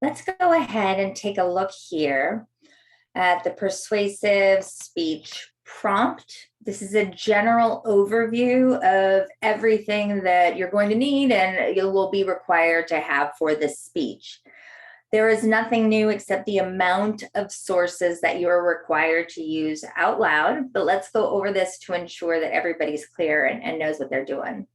Let's go ahead and take a look here at the persuasive speech prompt. This is a general overview of everything that you're going to need and you will be required to have for this speech. There is nothing new except the amount of sources that you are required to use out loud, but let's go over this to ensure that everybody's clear and knows what they're doing.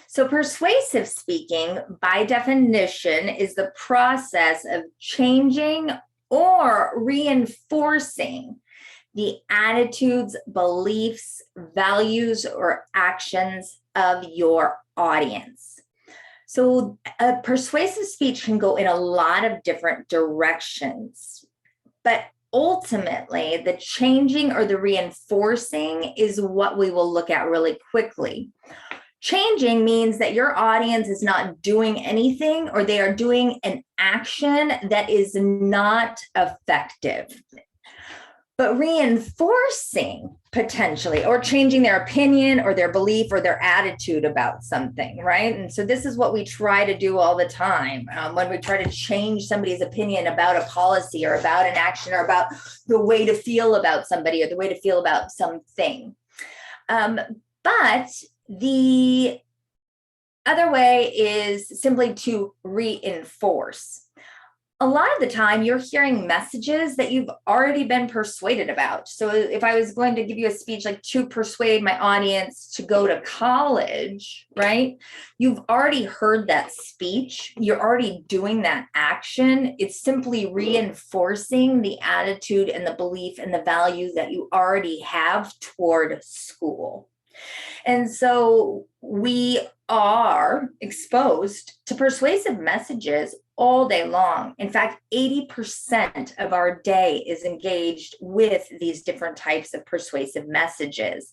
So persuasive speaking, by definition, is the process of changing or reinforcing the attitudes, beliefs, values, or actions of your audience. So a persuasive speech can go in a lot of different directions, but ultimately the changing or the reinforcing is what we will look at really quickly. Changing means that your audience is not doing anything or they are doing an action that is not effective. But reinforcing potentially or changing their opinion or their belief or their attitude about something, right? And so this is what we try to do all the time when we try to change somebody's opinion about a policy or about an action or about the way to feel about somebody or the way to feel about something. But the other way is simply to reinforce. A lot of the time you're hearing messages that you've already been persuaded about. So if I was going to give you a speech like to persuade my audience to go to college, right? You've already heard that speech. You're already doing that action. It's simply reinforcing the attitude and the belief and the values that you already have toward school. And so we are exposed to persuasive messages all day long. In fact, 80% of our day is engaged with these different types of persuasive messages,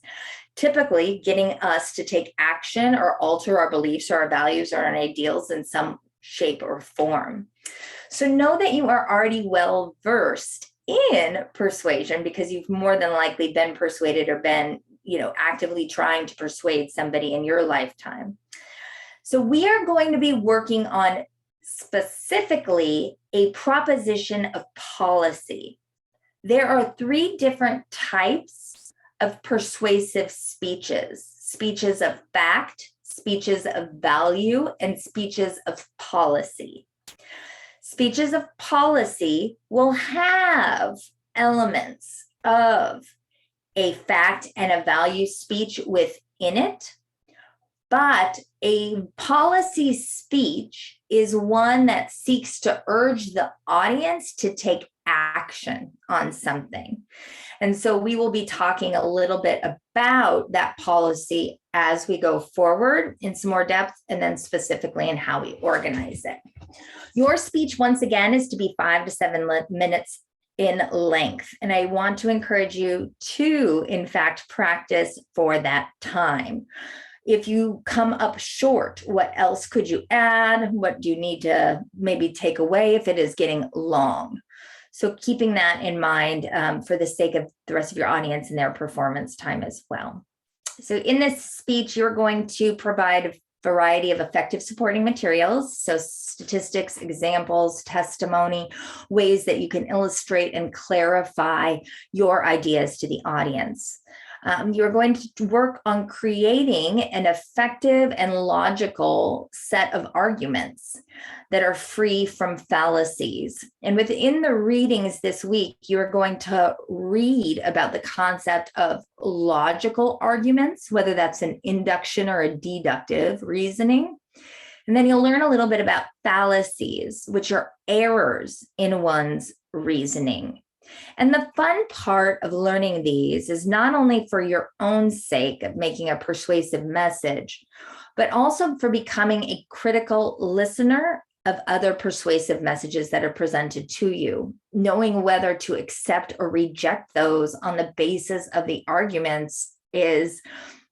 typically getting us to take action or alter our beliefs or our values or our ideals in some shape or form. So know that you are already well versed in persuasion because you've more than likely been persuaded or been actively trying to persuade somebody in your lifetime. So we are going to be working on specifically a proposition of policy. There are 3 different types of persuasive speeches: speeches of fact, speeches of value, and speeches of policy. Speeches of policy will have elements of a fact and a value speech within it, but a policy speech is one that seeks to urge the audience to take action on something. And so we will be talking a little bit about that policy as we go forward in some more depth, and then specifically in how we organize it. Your speech, once again, is to be 5 to 7 minutes in length. And I want to encourage you to, in fact, practice for that time. If you come up short, what else could you add? What do you need to maybe take away if it is getting long? So keeping that in mind for the sake of the rest of your audience and their performance time as well. So in this speech, you're going to provide a variety of effective supporting materials. So statistics, examples, testimony, ways that you can illustrate and clarify your ideas to the audience. You're going to work on creating an effective and logical set of arguments that are free from fallacies. And within the readings this week, you're going to read about the concept of logical arguments, whether that's an induction or a deductive reasoning. And then you'll learn a little bit about fallacies, which are errors in one's reasoning. And the fun part of learning these is not only for your own sake of making a persuasive message, but also for becoming a critical listener of other persuasive messages that are presented to you, knowing whether to accept or reject those on the basis of the arguments is,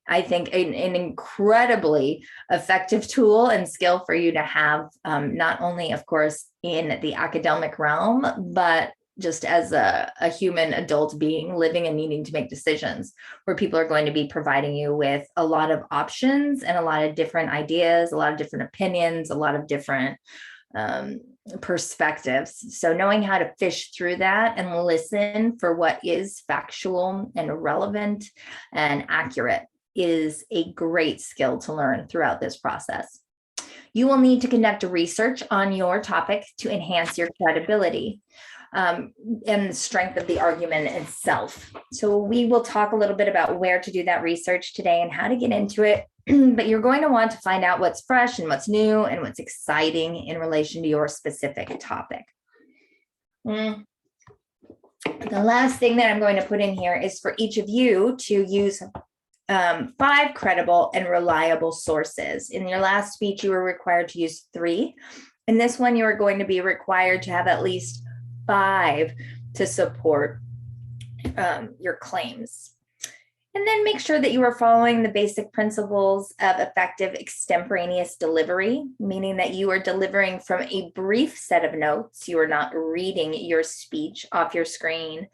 I think, an incredibly effective tool and skill for you to have, not only, of course, in the academic realm, but just as a human adult being living and needing to make decisions, where people are going to be providing you with a lot of options and a lot of different ideas, a lot of different opinions, a lot of different perspectives. So knowing how to fish through that and listen for what is factual and relevant and accurate is a great skill to learn throughout this process. You will need to conduct research on your topic to enhance your credibility and the strength of the argument itself. So we will talk a little bit about where to do that research today and how to get into it. But you're going to want to find out what's fresh and what's new and what's exciting in relation to your specific topic. The last thing that I'm going to put in here is for each of you to use 5 credible and reliable sources. In your last speech, you were required to use 3. In this one, you are going to be required to have at least 5 to support your claims. And then make sure that you are following the basic principles of effective extemporaneous delivery, meaning that you are delivering from a brief set of notes. You are not reading your speech off your screen,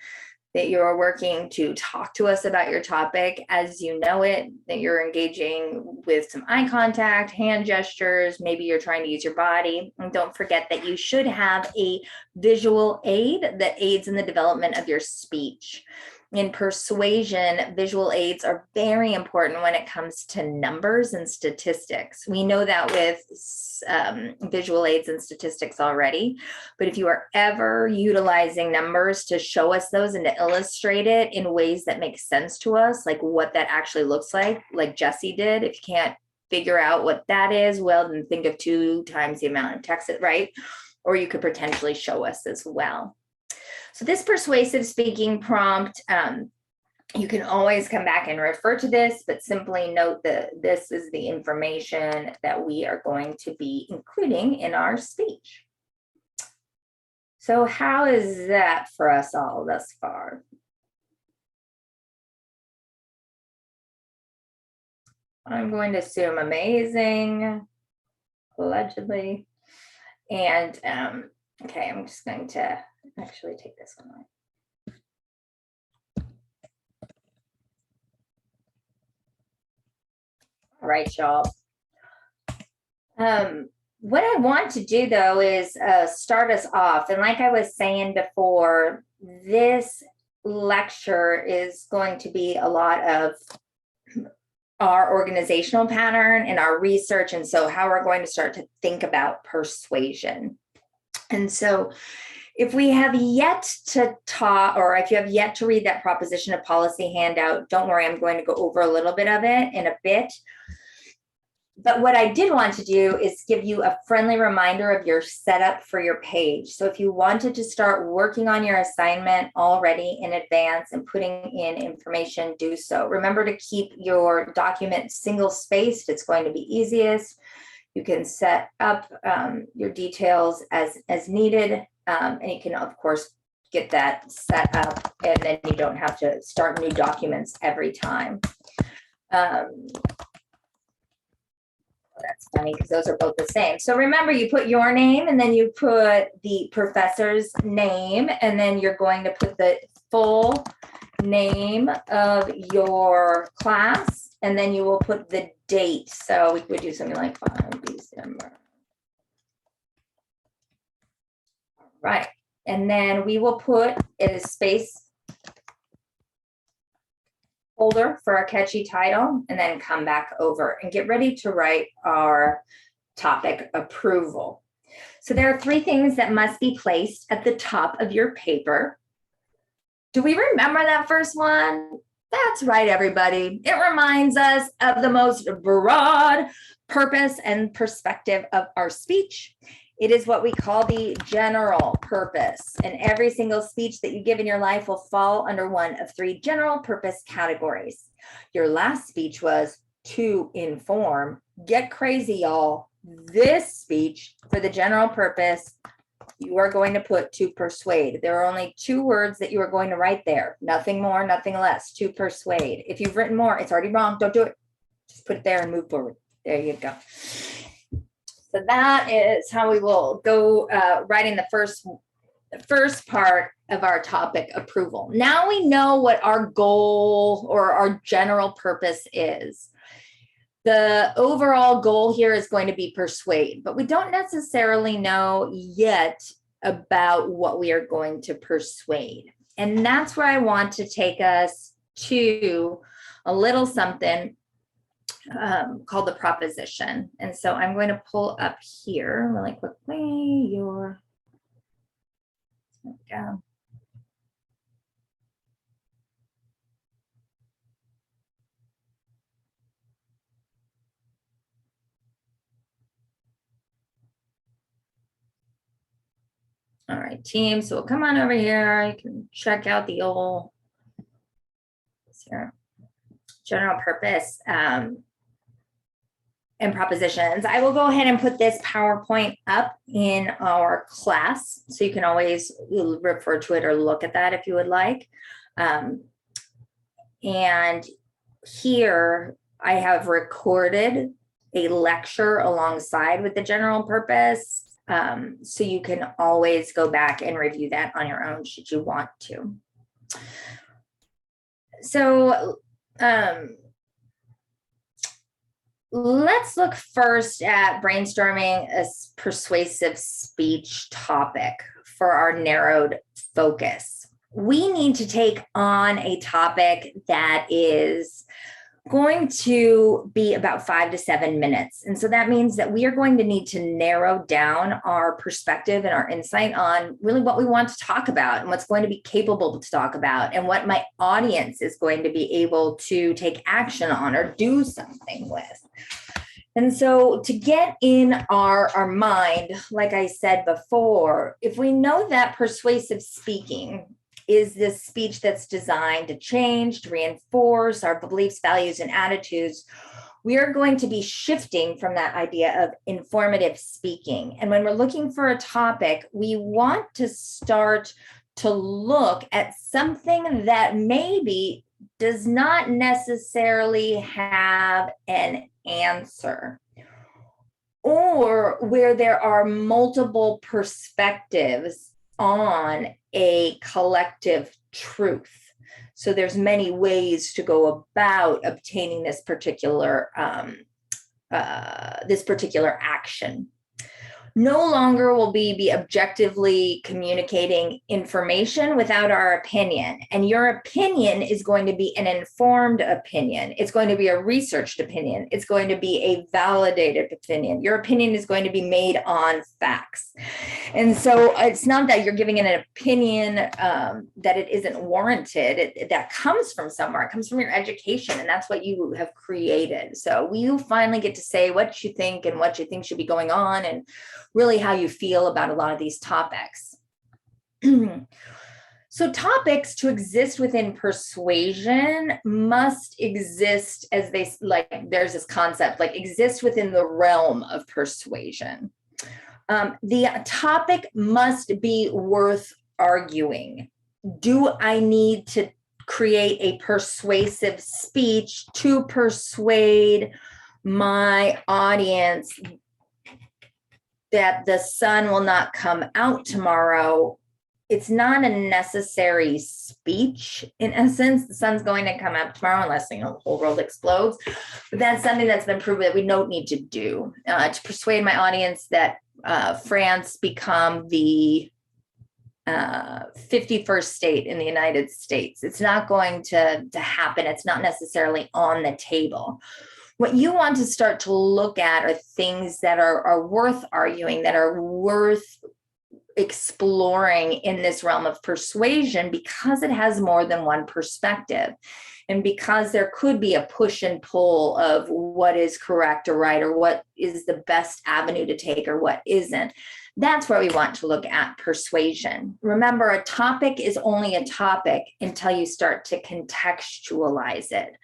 that you're working to talk to us about your topic as you know it, that you're engaging with some eye contact, hand gestures, maybe you're trying to use your body. And don't forget that you should have a visual aid that aids in the development of your speech. In persuasion, visual aids are very important when it comes to numbers and statistics. We know that with visual aids and statistics already, but if you are ever utilizing numbers to show us those and to illustrate it in ways that make sense to us, like what that actually looks like Jesse did, if you can't figure out what that is, well, then think of 2 times the amount of text, right? Or you could potentially show us as well. So this persuasive speaking prompt, you can always come back and refer to this, but simply note that this is the information that we are going to be including in our speech. So how is that for us all thus far? I'm going to assume amazing, allegedly. And okay, I'm just going to actually take this one away. All right, y'all. What I want to do though is start us off. And like I was saying before, this lecture is going to be a lot of our organizational pattern and our research. And so how we're going to start to think about persuasion. And so if we have yet to talk, or if you have yet to read that proposition of policy handout, don't worry, I'm going to go over a little bit of it in a bit. But what I did want to do is give you a friendly reminder of your setup for your page. So if you wanted to start working on your assignment already in advance and putting in information, do so. Remember to keep your document single spaced. It's going to be easiest. You can set up your details as needed. And you can, of course, get that set up, and then you don't have to start new documents every time. That's funny because those are both the same. So remember, you put your name and then you put the professor's name, and then you're going to put the full name of your class, and then you will put the date. So we would do something like 5 December. Right. And then we will put a space folder for a catchy title, and then come back over and get ready to write our topic approval. So there are 3 things that must be placed at the top of your paper. Do we remember that first one? That's right, everybody. It reminds us of the most broad purpose and perspective of our speech. It is what we call the general purpose, and every single speech that you give in your life will fall under one of 3 general purpose categories. Your last speech was to inform. Get crazy, y'all. This speech, for the general purpose, you are going to put to persuade. There are only 2 words that you are going to write there. Nothing more, nothing less. To persuade. If you've written more, it's already wrong. Don't do it. Just put it there and move forward. There you go. So that is how we will go writing the first part of our topic approval. Now we know what our goal or our general purpose is. The overall goal here is going to be persuade, but we don't necessarily know yet about what we are going to persuade. And that's where I want to take us to a little something called the proposition. And so I'm going to pull up here really quickly your, yeah. All right, team. So we'll come on over here. You can check out the old here, general purpose and propositions. I will go ahead and put this PowerPoint up in our class, so you can always refer to it or look at that if you would like. And here I have recorded a lecture alongside with the general purpose. So you can always go back and review that on your own should you want to. So let's look first at brainstorming a persuasive speech topic for our narrowed focus. We need to take on a topic that is going to be about 5 to 7 minutes. And so that means that we are going to need to narrow down our perspective and our insight on really what we want to talk about and what's going to be capable to talk about and what my audience is going to be able to take action on or do something with. And so to get in our mind, like I said before, if we know that persuasive speaking is this speech that's designed to change, to reinforce our beliefs, values, and attitudes, we are going to be shifting from that idea of informative speaking. And when we're looking for a topic, we want to start to look at something that maybe does not necessarily have an answer, or where there are multiple perspectives on a collective truth. So there's many ways to go about obtaining this particular action. No longer will we be objectively communicating information without our opinion. And your opinion is going to be an informed opinion. It's going to be a researched opinion. It's going to be a validated opinion. Your opinion is going to be made on facts. And so it's not that you're giving an opinion that it isn't warranted. That comes from somewhere. It comes from your education, and that's what you have created. So you finally get to say what you think and what you think should be going on, and really how you feel about a lot of these topics. So topics to exist within persuasion must exist as they, like, there's this concept, like exist within the realm of persuasion. The topic must be worth arguing. Do I need to create a persuasive speech to persuade my audience that the sun will not come out tomorrow? It's not a necessary speech. In essence, the sun's going to come out tomorrow unless the whole world explodes. But that's something that's been proven that we don't need to do to persuade my audience that France become the 51st state in the United States. It's not going to happen. It's not necessarily on the table. What you want to start to look at are things that are worth arguing, that are worth exploring in this realm of persuasion, because it has more than one perspective. And because there could be a push and pull of what is correct or right, or what is the best avenue to take or what isn't. That's where we want to look at persuasion. Remember, a topic is only a topic until you start to contextualize it.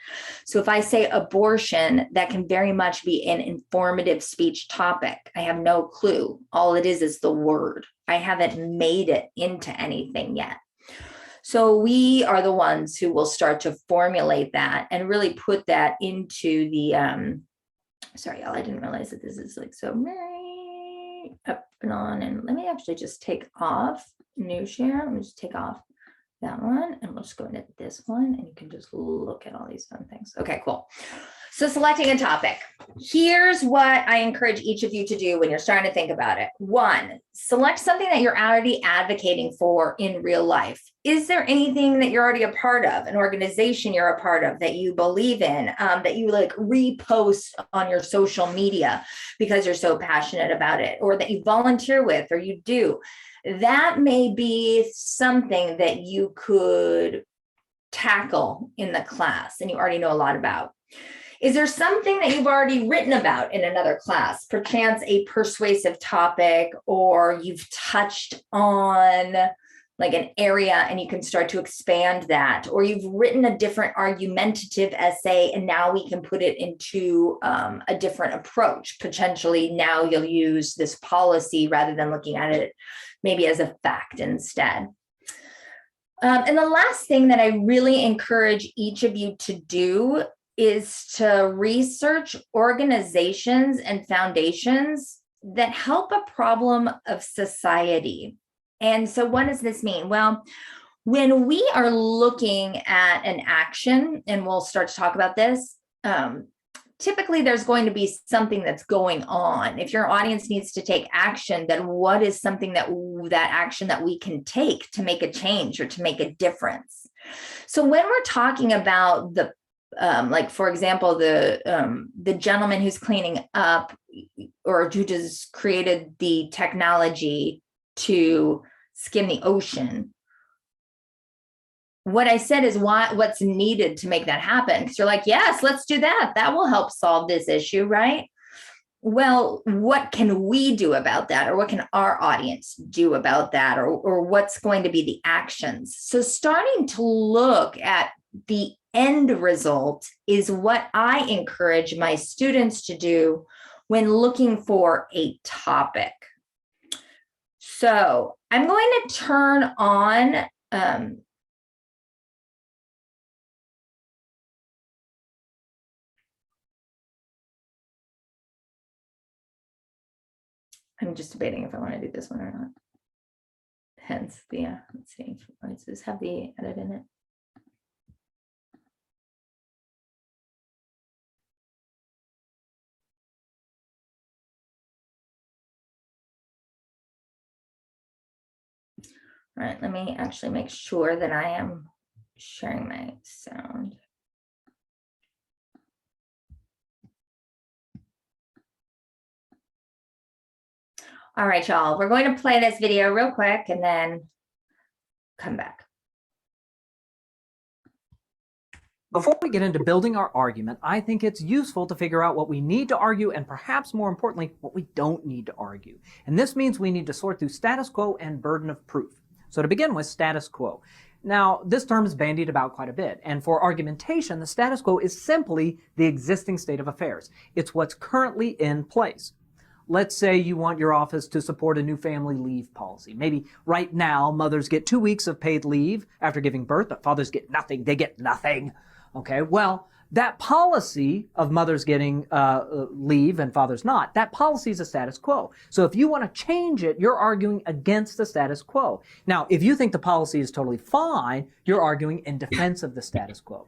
So if I say abortion, that can very much be an informative speech topic. I have no clue. All it is the word. I haven't made it into anything yet. So we are the ones who will start to formulate that and really put that into the, sorry, y'all, I didn't realize that this is like so up and on. And let me actually just take off new share. Let me just take off that one, and we'll just go into this one, and you can just look at all these fun things. Okay, cool. So selecting a topic. Here's what I encourage each of you to do when you're starting to think about it. One, select something that you're already advocating for in real life. Is there anything that you're already a part of, an organization you're a part of that you believe in, that you like repost on your social media because you're so passionate about it, or that you volunteer with, or you do? That may be something that you could tackle in the class and you already know a lot about. Is there something that you've already written about in another class, perchance a persuasive topic, or you've touched on like an area and you can start to expand that, or you've written a different argumentative essay and now we can put it into a different approach. Potentially now you'll use this policy rather than looking at it maybe as a fact instead. And the last thing that I really encourage each of you to do is to research organizations and foundations that help a problem of society. And so what does this mean? Well, when we are looking at an action, and we'll start to talk about this, typically there's going to be something that's going on. If your audience needs to take action, then what is something that action that we can take to make a change or to make a difference? So when we're talking about the like, for example, the gentleman who's cleaning up or who just created the technology to skim the ocean, what I said is what's needed to make that happen. Because you're like, yes, let's do that. That will help solve this issue, right? Well, what can we do about that? Or what can our audience do about that? Or what's going to be the actions? So starting to look at the end result is what I encourage my students to do when looking for a topic. So I'm going to turn on I'm just debating if I want to do this one or not. Hence the, let's see, does this have the edit in it? All right, let me actually make sure that I am sharing my sound. All right, y'all, we're going to play this video real quick and then come back. Before we get into building our argument, I think it's useful to figure out what we need to argue and perhaps more importantly, what we don't need to argue. And this means we need to sort through status quo and burden of proof. So to begin with, status quo. Now, this term is bandied about quite a bit, and for argumentation, the status quo is simply the existing state of affairs. It's what's currently in place. Let's say you want your office to support a new family leave policy. Maybe right now, mothers get 2 weeks of paid leave after giving birth, but fathers get nothing. They get nothing. Okay, well, that policy of mothers getting leave and fathers not, that policy is a status quo. So if you want to change it, you're arguing against the status quo. Now, if you think the policy is totally fine, you're arguing in defense of the status quo.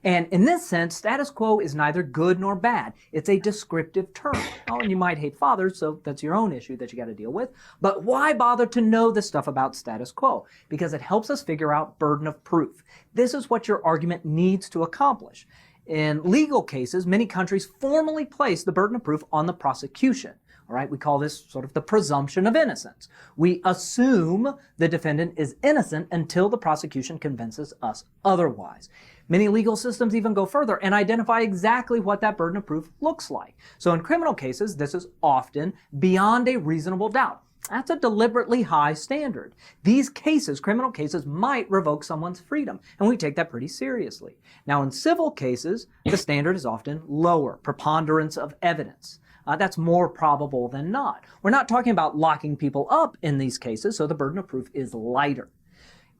And in this sense, status quo is neither good nor bad. It's a descriptive term. Oh, and you might hate fathers, so that's your own issue that you got to deal with. But why bother to know this stuff about status quo? Because it helps us figure out burden of proof. This is what your argument needs to accomplish. In legal cases, many countries formally place the burden of proof on the prosecution. All right, we call this sort of the presumption of innocence. We assume the defendant is innocent until the prosecution convinces us otherwise. Many legal systems even go further and identify exactly what that burden of proof looks like. So in criminal cases, this is often beyond a reasonable doubt. That's a deliberately high standard. These cases, criminal cases, might revoke someone's freedom, and we take that pretty seriously. Now, in civil cases, the standard is often lower, preponderance of evidence. That's more probable than not. We're not talking about locking people up in these cases, so the burden of proof is lighter.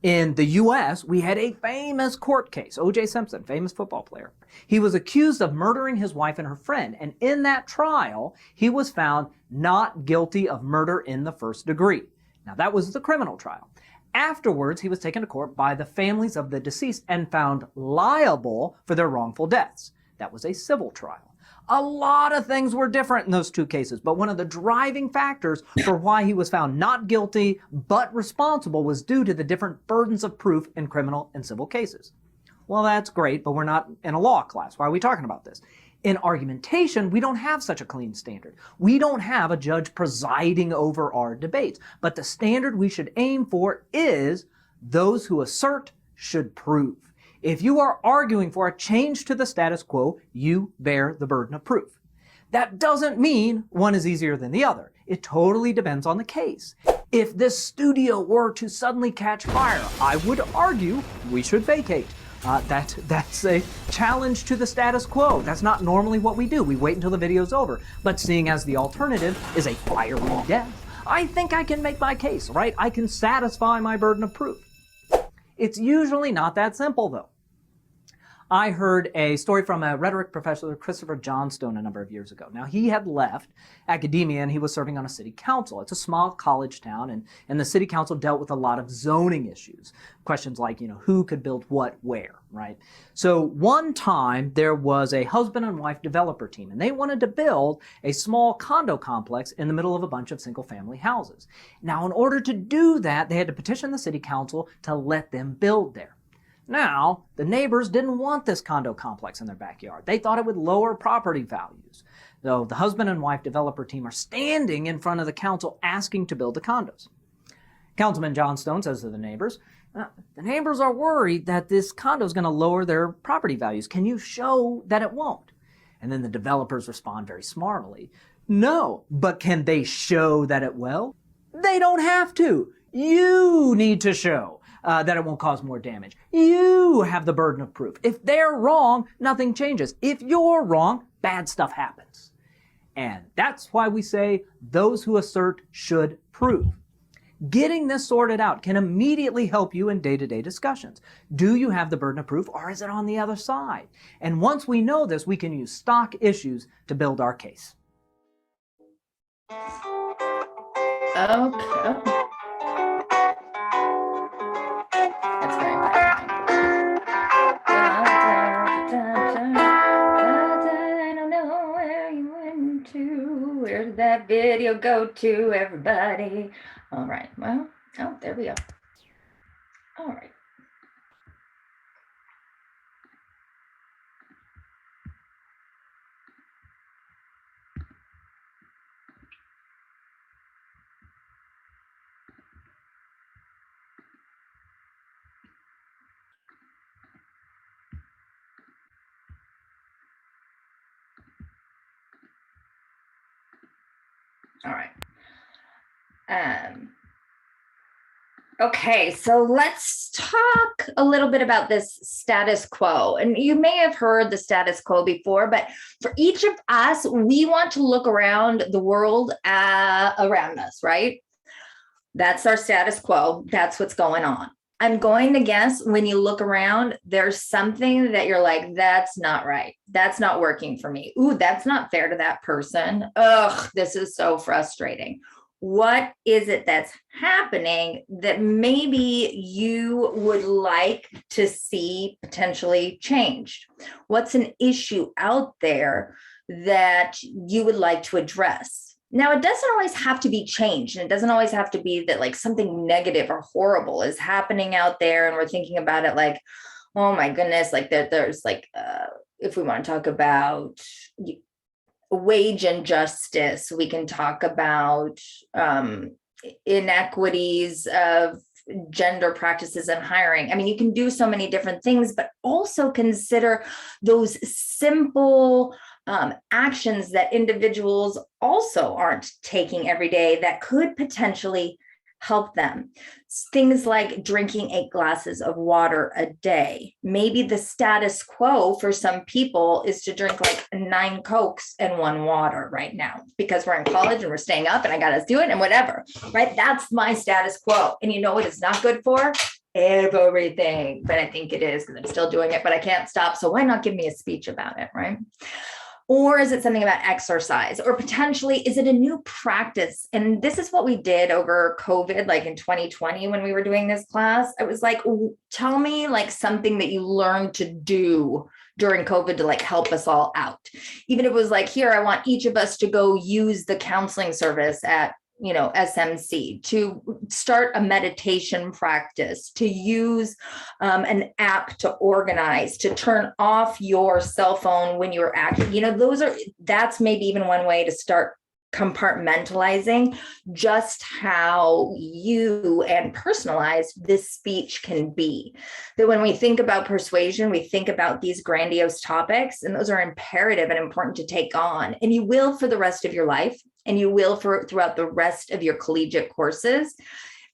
In the U.S., we had a famous court case, O.J. Simpson, famous football player. He was accused of murdering his wife and her friend, and in that trial, he was found not guilty of murder in the first degree. Now, that was the criminal trial. Afterwards, he was taken to court by the families of the deceased and found liable for their wrongful deaths. That was a civil trial. A lot of things were different in those two cases, but one of the driving factors for why he was found not guilty but responsible was due to the different burdens of proof in criminal and civil cases. Well, that's great, but we're not in a law class. Why are we talking about this? In argumentation, we don't have such a clean standard. We don't have a judge presiding over our debates. But the standard we should aim for is those who assert should prove. If you are arguing for a change to the status quo, you bear the burden of proof. That doesn't mean one is easier than the other. It totally depends on the case. If this studio were to suddenly catch fire, I would argue we should vacate. That's a challenge to the status quo. That's not normally what we do. We wait until the video's over. But seeing as the alternative is a fiery death, I think I can make my case, right? I can satisfy my burden of proof. It's usually not that simple, though. I heard a story from a rhetoric professor, Christopher Johnstone, a number of years ago. Now, he had left academia and he was serving on a city council. It's a small college town, and the city council dealt with a lot of zoning issues. Questions like, who could build what where, right? So one time there was a husband and wife developer team, and they wanted to build a small condo complex in the middle of a bunch of single-family houses. Now, in order to do that, they had to petition the city council to let them build there. Now, the neighbors didn't want this condo complex in their backyard. They thought it would lower property values. So the husband and wife developer team are standing in front of the council asking to build the condos. Councilman Johnstone says to the neighbors are worried that this condo is going to lower their property values. Can you show that it won't? And then the developers respond very smartly. No, but can they show that it will? They don't have to. You need to show that it won't cause more damage. You have the burden of proof. If they're wrong, nothing changes. If you're wrong, bad stuff happens. And that's why we say those who assert should prove. Getting this sorted out can immediately help you in day-to-day discussions. Do you have the burden of proof, or is it on the other side? And once we know this, we can use stock issues to build our case. Okay. That's very important. I don't know where you went to. Where did that video go to, everybody? All right. Well, there we go. All right. All right. Okay, so let's talk a little bit about this status quo. And you may have heard the status quo before, but for each of us, we want to look around the world around us, right? That's our status quo. That's what's going on. I'm going to guess when you look around, there's something that you're like, that's not right. That's not working for me. Ooh, that's not fair to that person. Ugh, this is so frustrating. What is it that's happening that maybe you would like to see potentially changed? What's an issue out there that you would like to address? Now, it doesn't always have to be changed, and it doesn't always have to be that like something negative or horrible is happening out there and we're thinking about it like, oh my goodness, like there's like, if we want to talk about wage injustice, we can talk about inequities of gender practices in hiring. I mean, you can do so many different things, but also consider those simple actions that individuals also aren't taking every day that could potentially help them. Things like drinking 8 glasses of water a day. Maybe the status quo for some people is to drink like 9 Cokes and 1 water right now because we're in college and we're staying up and I got to do it and whatever, right? That's my status quo. And you know what it's not good for? Everything. But I think it is because I'm still doing it, but I can't stop. So why not give me a speech about it, right? Or is it something about exercise? Or potentially, is it a new practice? And this is what we did over COVID, like in 2020 when we were doing this class. I was like, tell me like something that you learned to do during COVID to like help us all out. Even if it was like, here, I want each of us to go use the counseling service at, SMC, to start a meditation practice, to use an app to organize, to turn off your cell phone when you're active. That's maybe even one way to start compartmentalizing just how you and personalized this speech can be. That when we think about persuasion, we think about these grandiose topics, and those are imperative and important to take on. And you will for the rest of your life, and you will throughout the rest of your collegiate courses.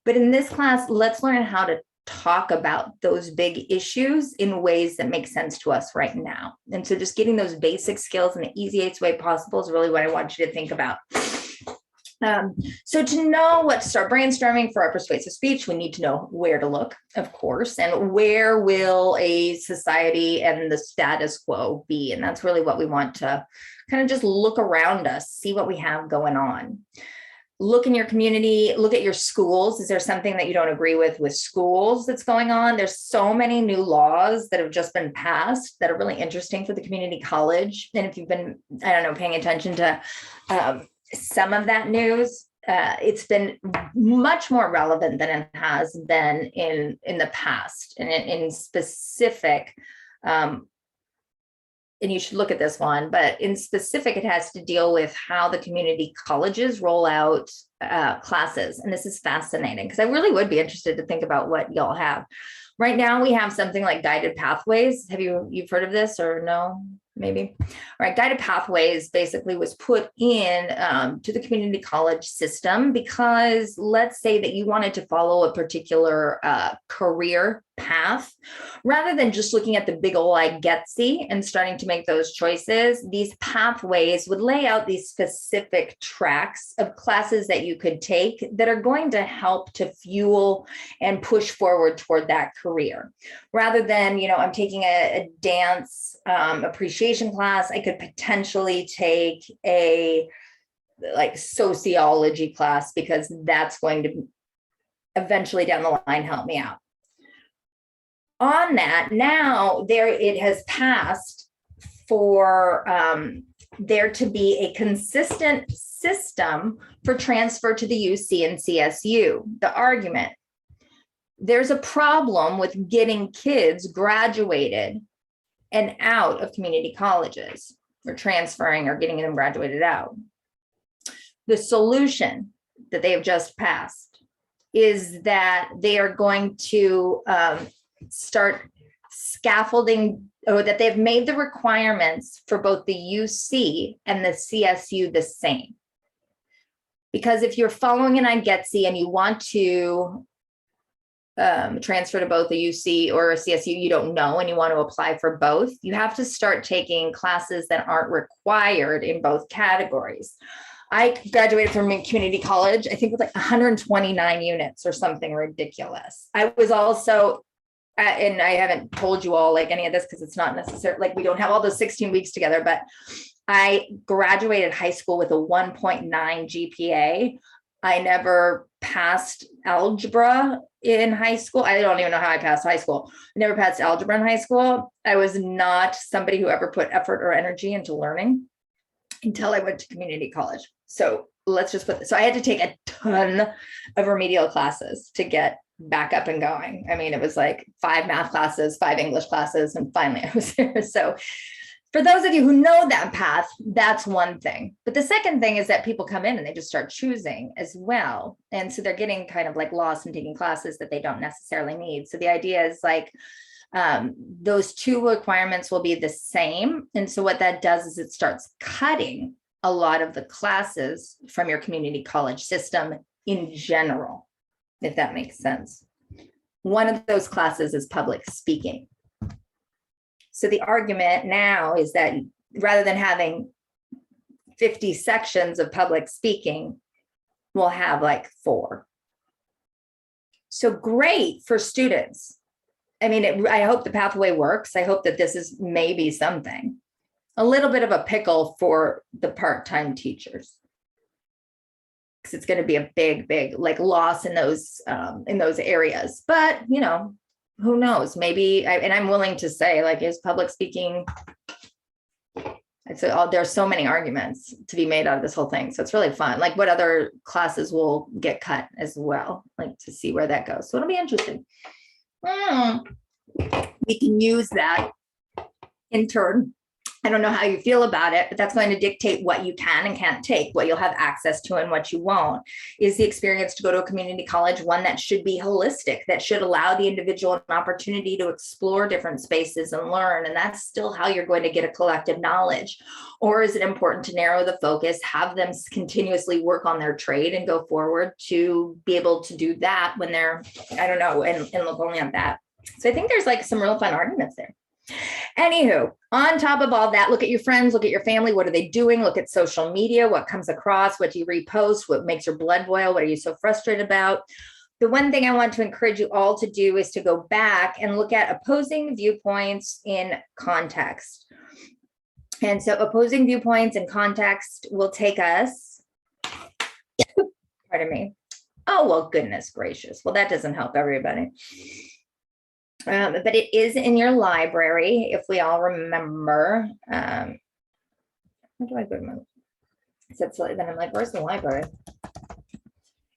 But in this class, let's learn how to talk about those big issues in ways that make sense to us right now. And so just getting those basic skills in the easiest way possible is really what I want you to think about. So to know what to start brainstorming for our persuasive speech, we need to know where to look, of course, and where will a society and the status quo be. And that's really what we want to kind of just look around us, see what we have going on. Look in your community, look at your schools. Is there something that you don't agree with schools that's going on? There's so many new laws that have just been passed that are really interesting for the community college. And if you've been, paying attention to some of that news, it's been much more relevant than it has been in the past. And in specific, and you should look at this one, but in specific, it has to deal with how the community colleges roll out classes. And this is fascinating because I really would be interested to think about what y'all have. Right now, we have something like guided pathways. You've heard of this or no? Maybe. All right. Guided pathways basically was put in to the community college system because let's say that you wanted to follow a particular career path, rather than just looking at the big ol' I get-see and starting to make those choices. These pathways would lay out these specific tracks of classes that you could take that are going to help to fuel and push forward toward that career. Rather than, I'm taking a dance appreciation class, I could potentially take a sociology class because that's going to eventually down the line help me out. On that, now it has passed for there to be a consistent system for transfer to the UC and CSU. The argument, there's a problem with getting kids graduated and out of community colleges, or transferring or getting them graduated out. The solution that they have just passed is that they are going to start scaffolding, or that they've made the requirements for both the UC and the CSU the same. Because if you're following an IGETC and you want to transfer to both a UC or a CSU, you don't know, and you want to apply for both, you have to start taking classes that aren't required in both categories. I graduated from community college, I think with 129 units or something ridiculous. I was also, and I haven't told you all any of this because it's not necessary, we don't have all those 16 weeks together, but I graduated high school with a 1.9 GPA. I never passed algebra in high school. I don't even know how I passed high school. I never passed algebra in high school. I was not somebody who ever put effort or energy into learning until I went to community college. So let's just so I had to take a ton of remedial classes to get back up and going. I mean, it was 5 math classes, 5 English classes, and finally I was there. So for those of you who know that path, that's one thing. But the second thing is that people come in and they just start choosing as well. And so they're getting kind of lost and taking classes that they don't necessarily need. So the idea is those two requirements will be the same. And so what that does is it starts cutting a lot of the classes from your community college system in general, if that makes sense. One of those classes is public speaking. So the argument now is that rather than having 50 sections of public speaking, we'll have 4. So great for students. I mean, I hope the pathway works. I hope that this is maybe something. A little bit of a pickle for the part-time teachers, because it's going to be a big loss in those areas. But who knows, maybe, and I'm willing to say, like, is public speaking, there's so many arguments to be made out of this whole thing. So it's really fun. Like, what other classes will get cut as well, like to see where that goes. So it'll be interesting. We can use that in turn. I don't know how you feel about it, but that's going to dictate what you can and can't take, what you'll have access to and what you won't. Is the experience to go to a community college one that should be holistic, that should allow the individual an opportunity to explore different spaces and learn? And that's still how you're going to get a collective knowledge. Or is it important to narrow the focus, have them continuously work on their trade and go forward to be able to do that when they're, I don't know, and look only at that. So I think there's like some real fun arguments there. Anywho, on top of all that, look at your friends, look at your family. What are they doing? Look at social media. What comes across? What do you repost? What makes your blood boil? What are you so frustrated about? The one thing I want to encourage you all to do is to go back and look at opposing viewpoints in context. And so opposing viewpoints in context will take us, pardon me. Oh, well, goodness gracious. Well, that doesn't help everybody. But it is in your library, if we all remember. Where do I go to my? Then I'm like, where's the library?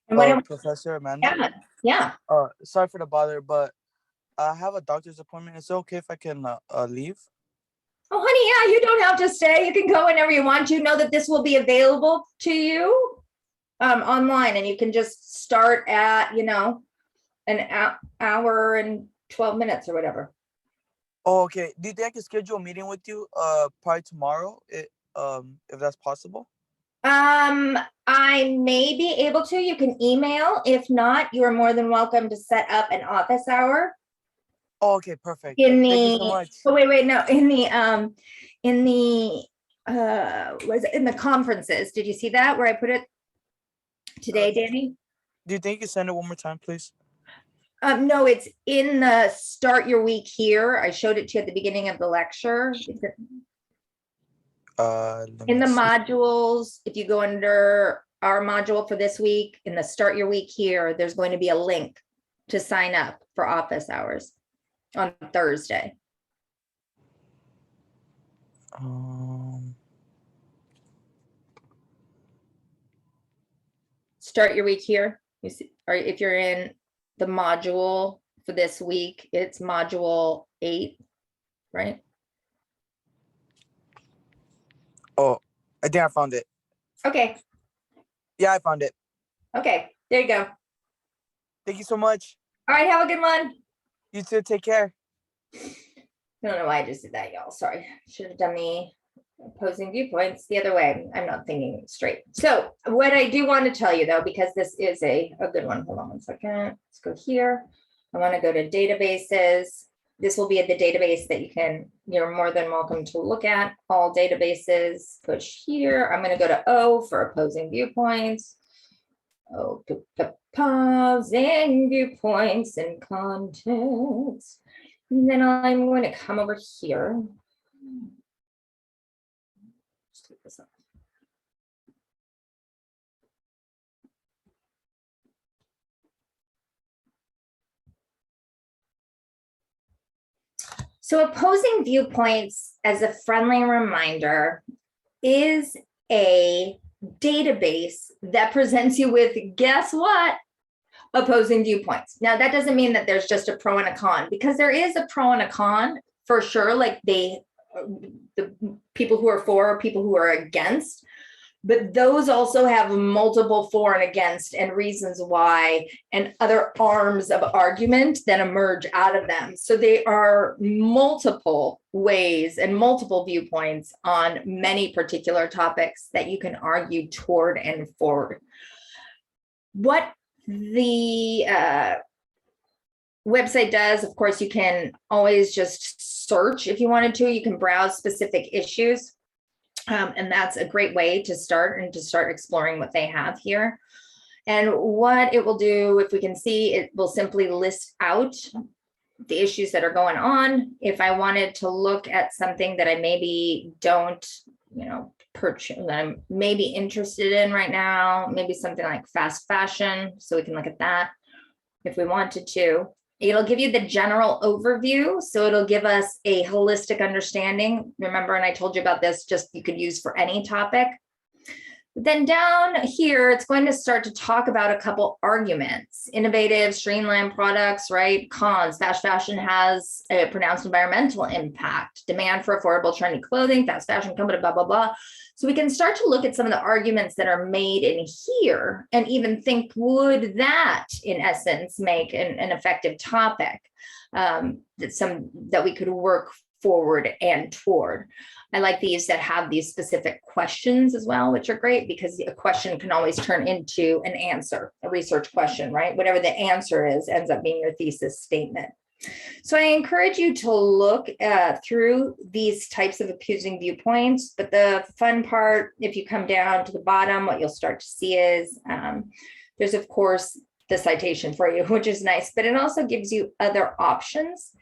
And Professor Amanda? Yeah. Sorry for the bother, but I have a doctor's appointment. Is it okay if I can leave? Oh, honey, yeah, you don't have to stay. You can go whenever you want. You know that this will be available to you online, and you can just start at, an hour and 12 minutes or whatever. Oh, okay. Do you think I can schedule a meeting with you probably tomorrow, if that's possible? I may be able to. You can email. If not, you are more than welcome to set up an office hour. Oh, okay, perfect. Thank you so much. Oh, wait, no. In the conferences. Did you see that where I put it today, Danny? Do you think you can send it one more time, please? No, it's in the start your week here. I showed it to you at the beginning of the lecture. In the modules, if you go under our module for this week, in the start your week here, there's going to be a link to sign up for office hours on Thursday. Start your week here. You see, or if you're in the module for this week, it's module 8, right? Oh, I think I found it. Okay. Yeah, I found it. Okay, there you go. Thank you so much. All right, have a good one. You too, take care. I don't know why I just did that, y'all. Sorry. Should have done the opposing viewpoints the other way. I'm not thinking straight. So what I do want to tell you, though, because this is a good one. Hold on one second. Let's go here. I want to go to databases. This will be at the database that you're more than welcome to look at. All databases, push here. I'm going to go to O for opposing viewpoints. Opposing viewpoints and context. And then I'm going to come over here. Let's take this up. So opposing viewpoints, as a friendly reminder, is a database that presents you with, guess what? Opposing viewpoints. Now, that doesn't mean that there's just a pro and a con, because there is a pro and a con for sure, like the people who are for, people who are against, but those also have multiple for and against and reasons why and other arms of argument that emerge out of them. So they are multiple ways and multiple viewpoints on many particular topics that you can argue toward and forward. What the website does, of course, you can always just search if you wanted to. You can browse specific issues. And that's a great way to start and to start exploring what they have here. And what it will do, if we can see, it will simply list out the issues that are going on. If I wanted to look at something that I maybe don't, purchase, that I'm maybe interested in right now, maybe something like fast fashion, so we can look at that if we wanted to. It'll give you the general overview. So it'll give us a holistic understanding. Remember, and I told you about this, just you could use for any topic. Then down here, it's going to start to talk about a couple arguments: innovative, streamlined products, right? Cons: fast fashion has a pronounced environmental impact. Demand for affordable, trendy clothing, fast fashion company, blah, blah, blah. So we can start to look at some of the arguments that are made in here and even think, would that, in essence, make an effective topic that we could work forward and toward. I like these that have these specific questions as well, which are great because a question can always turn into an answer, a research question, right? Whatever the answer is ends up being your thesis statement. So I encourage you to look through these types of opposing viewpoints, but the fun part, if you come down to the bottom, what you'll start to see is there's, of course, the citation for you, which is nice, but it also gives you other options.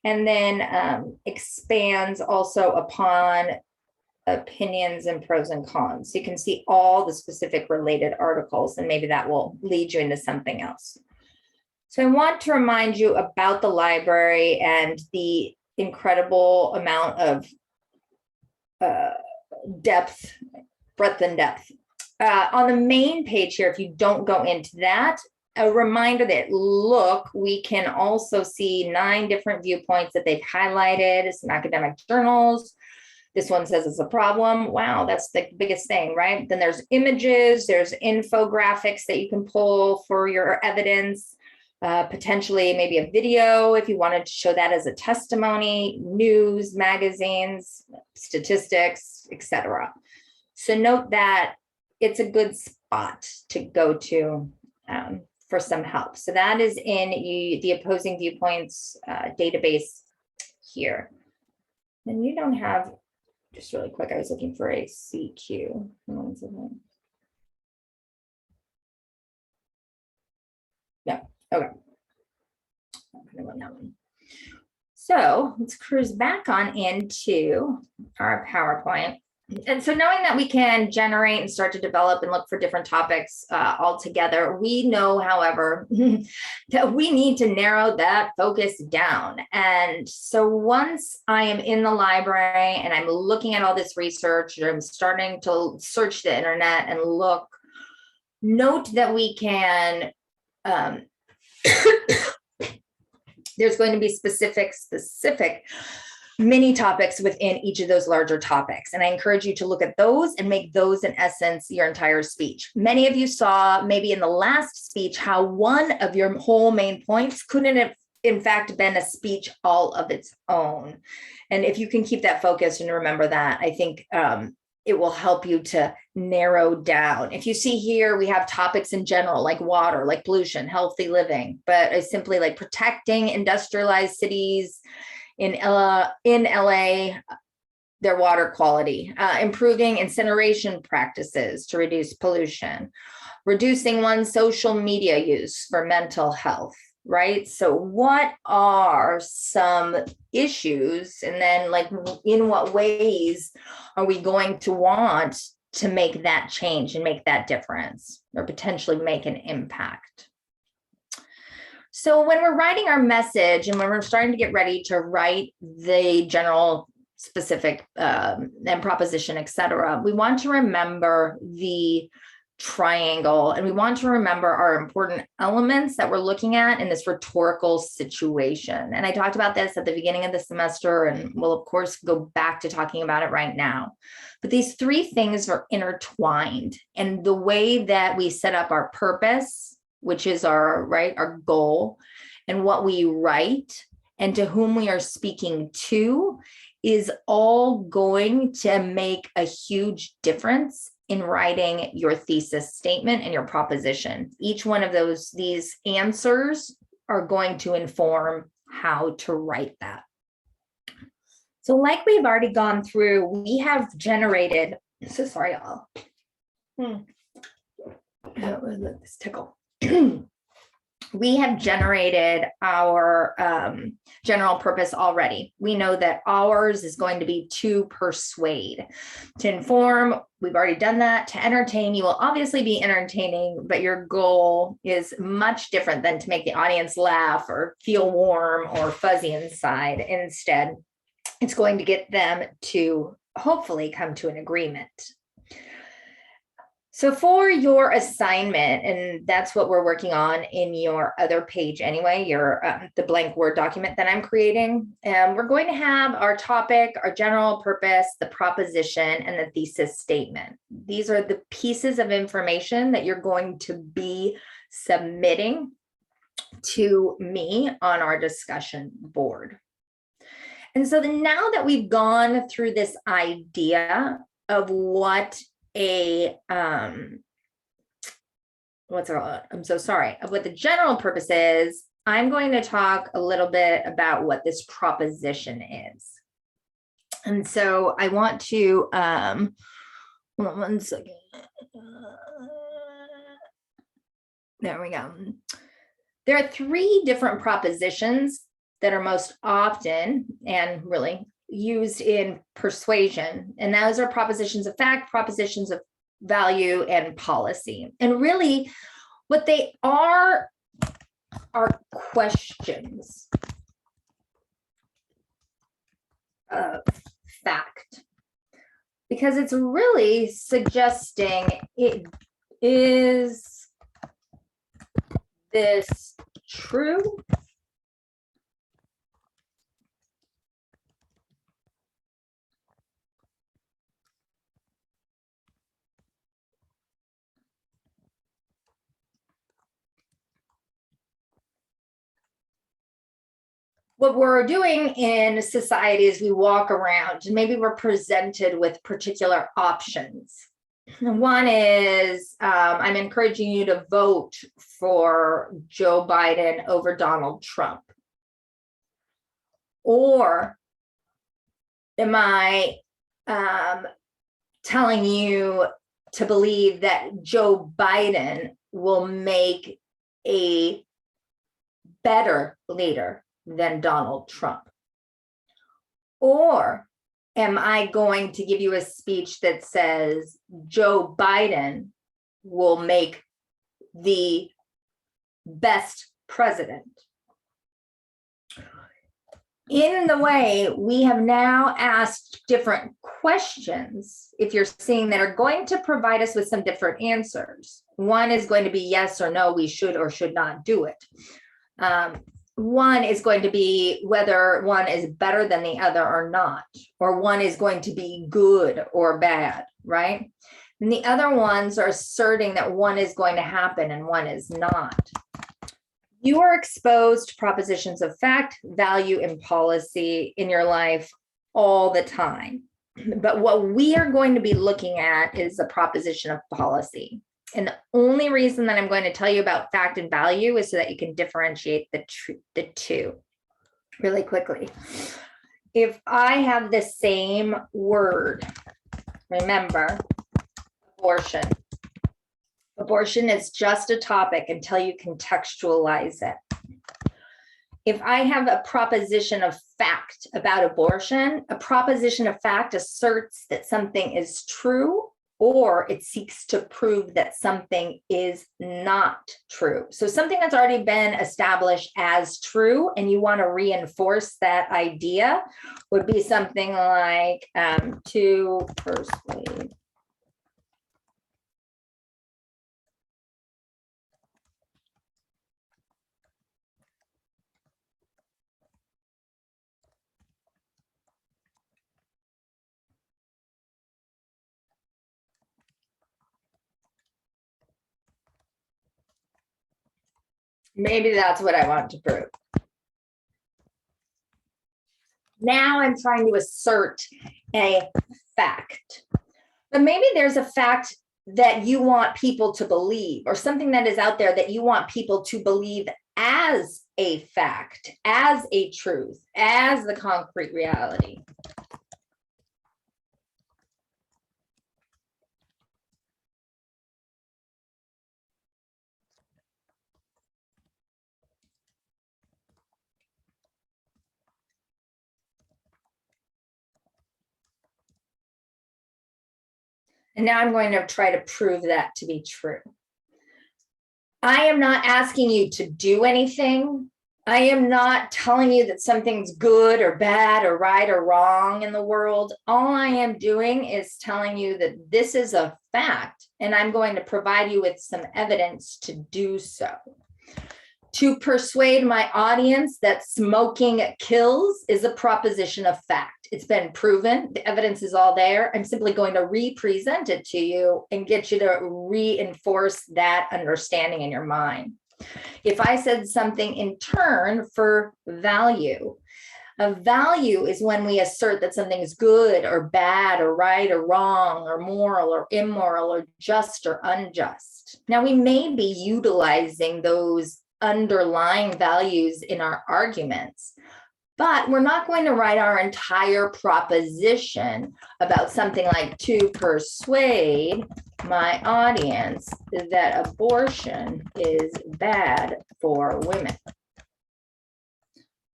And then expands also upon opinions and pros and cons. So you can see all the specific related articles, and maybe that will lead you into something else. So I want to remind you about the library and the incredible amount of breadth and depth. On the main page here, if you don't go into that, a reminder that, look, we can also see 9 different viewpoints that they've highlighted, some academic journals. This one says it's a problem. Wow, that's the biggest thing, right? Then there's images, there's infographics that you can pull for your evidence, potentially maybe a video if you wanted to show that as a testimony, news, magazines, statistics, etc. So note that it's a good spot to go to for some help. So that is in the opposing viewpoints database here. And you don't have, just really quick, I was looking for a CQ. No, okay. I'm gonna run that one. So let's cruise back on into our PowerPoint. And so knowing that we can generate and start to develop and look for different topics all together, we know, however, that we need to narrow that focus down. And so once I am in the library and I'm looking at all this research, I'm starting to search the internet and look, note that we can, there's going to be specific mini topics within each of those larger topics. And I encourage you to look at those and make those, in essence, your entire speech. Many of you saw maybe in the last speech how one of your whole main points couldn't have, in fact, been a speech all of its own. And if you can keep that focused and remember that, I think it will help you to narrow down. If you see here, we have topics in general, like water, like pollution, healthy living, but I simply like protecting industrialized cities, in LA, their water quality, improving incineration practices to reduce pollution, reducing one's social media use for mental health, right? So what are some issues? And then like, in what ways are we going to want to make that change and make that difference or potentially make an impact? So when we're writing our message and when we're starting to get ready to write the general, specific and proposition, et cetera, we want to remember the triangle and we want to remember our important elements that we're looking at in this rhetorical situation. And I talked about this at the beginning of the semester and we'll of course go back to talking about it right now. But these 3 things are intertwined, and the way that we set up our purpose, which is our goal, and what we write and to whom we are speaking to is all going to make a huge difference in writing your thesis statement and your proposition. Each one of these answers are going to inform how to write that. So like we've already gone through, we have generated, so sorry, y'all. This tickle. we have generated our general purpose already. We know that ours is going to be to persuade. To inform, we've already done that. To entertain, you will obviously be entertaining, but your goal is much different than to make the audience laugh or feel warm or fuzzy inside. Instead, it's going to get them to hopefully come to an agreement. So for your assignment, and that's what we're working on in your other page anyway, your the blank Word document that I'm creating, we're going to have our topic, our general purpose, the proposition, and the thesis statement. These are the pieces of information that you're going to be submitting to me on our discussion board. And so now that we've gone through this idea of what I'm so sorry, of what the general purpose is, I'm going to talk a little bit about what this proposition is. And so I want to, hold on one second. There we go. There are three different propositions that are most often and really used in persuasion. And those are propositions of fact, propositions of value, and policy. And really what they are questions of fact, because it's really suggesting, is this true? What we're doing in society is we walk around and maybe we're presented with particular options. One is, I'm encouraging you to vote for Joe Biden over Donald Trump. Or am I telling you to believe that Joe Biden will make a better leader than Donald Trump? Or am I going to give you a speech that says Joe Biden will make the best president? In the way, we have now asked different questions, if you're seeing, that are going to provide us with some different answers. One is going to be yes or no, we should or should not do it. One is going to be whether one is better than the other or not, or one is going to be good or bad, right? And the other ones are asserting that one is going to happen and one is not. You are exposed to propositions of fact, value, and policy in your life all the time. But what we are going to be looking at is the proposition of policy. And the only reason that I'm going to tell you about fact and value is so that you can differentiate the two really quickly. If I have the same word, remember, abortion. Abortion is just a topic until you contextualize it. If I have a proposition of fact about abortion, a proposition of fact asserts that something is true, or it seeks to prove that something is not true. So something that's already been established as true and you want to reinforce that idea would be something like to persuade. Maybe that's what I want to prove. Now I'm trying to assert a fact. But maybe there's a fact that you want people to believe, or something that is out there that you want people to believe as a fact, as a truth, as the concrete reality. And now I'm going to try to prove that to be true. I am not asking you to do anything. I am not telling you that something's good or bad or right or wrong in the world. All I am doing is telling you that this is a fact, and I'm going to provide you with some evidence to do so. To persuade my audience that smoking kills is a proposition of fact. It's been proven. The evidence is all there. I'm simply going to re-present it to you and get you to reinforce that understanding in your mind. If I said something in turn for value, a value is when we assert that something is good or bad or right or wrong or moral or immoral or just or unjust. Now, we may be utilizing those underlying values in our arguments, but we're not going to write our entire proposition about something like to persuade my audience that abortion is bad for women.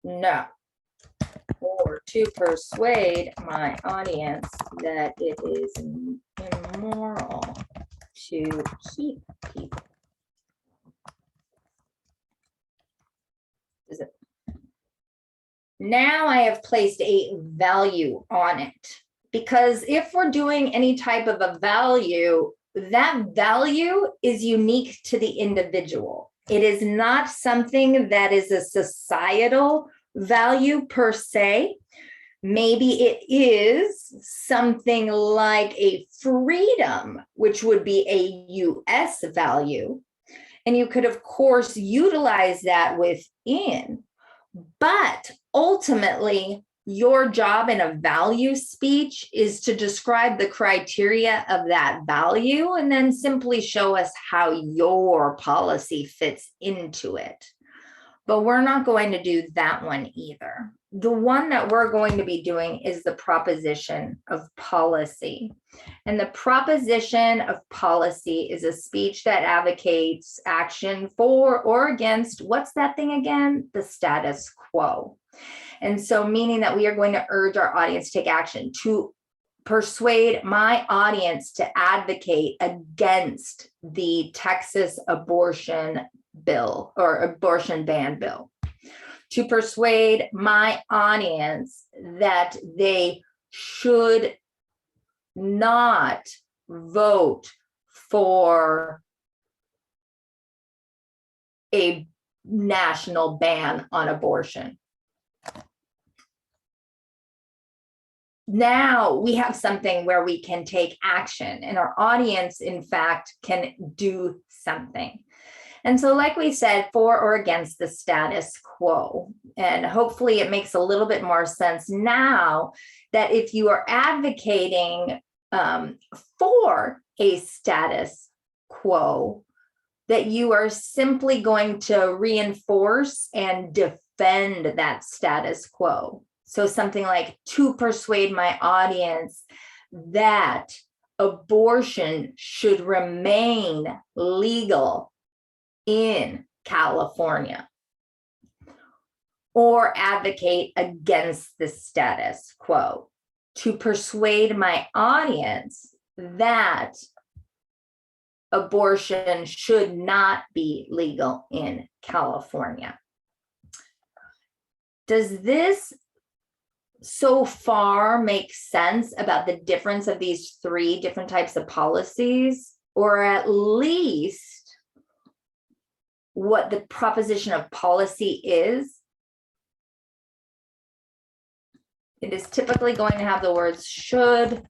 No. Or to persuade my audience that it is immoral to keep people. Is it? Now I have placed a value on it, because if we're doing any type of a value, that value is unique to the individual. It is not something that is a societal value per se. Maybe it is something like a freedom, which would be a US value. And you could, of course, utilize that within. But ultimately, your job in a value speech is to describe the criteria of that value and then simply show us how your policy fits into it. But we're not going to do that one either. The one that we're going to be doing is the proposition of policy. And the proposition of policy is a speech that advocates action for or against, what's that thing again? The status quo. And so meaning that we are going to urge our audience to take action, to persuade my audience to advocate against the Texas abortion bill or abortion ban bill, to persuade my audience that they should not vote for a national ban on abortion. Now we have something where we can take action, and our audience, in fact, can do something. And so, like we said, for or against the status quo. And hopefully it makes a little bit more sense now that if you are advocating for a status quo, that you are simply going to reinforce and defend that status quo. So something like, to persuade my audience that abortion should remain legal in California, or advocate against the status quo, to persuade my audience that abortion should not be legal in California. Does this so far make sense about the difference of these three different types of policies, or at least what the proposition of policy is? It is typically going to have the words should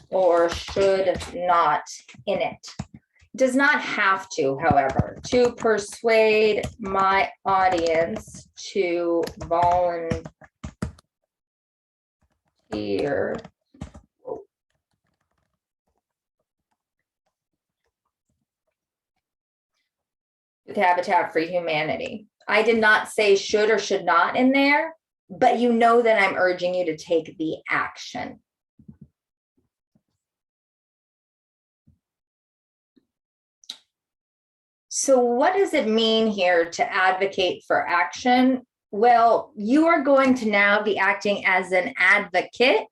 or should not in it. It does not have to, however. To persuade my audience to volunteer with Habitat for Humanity. I did not say should or should not in there, but you know that I'm urging you to take the action. So what does it mean here to advocate for action? Well, you are going to now be acting as an advocate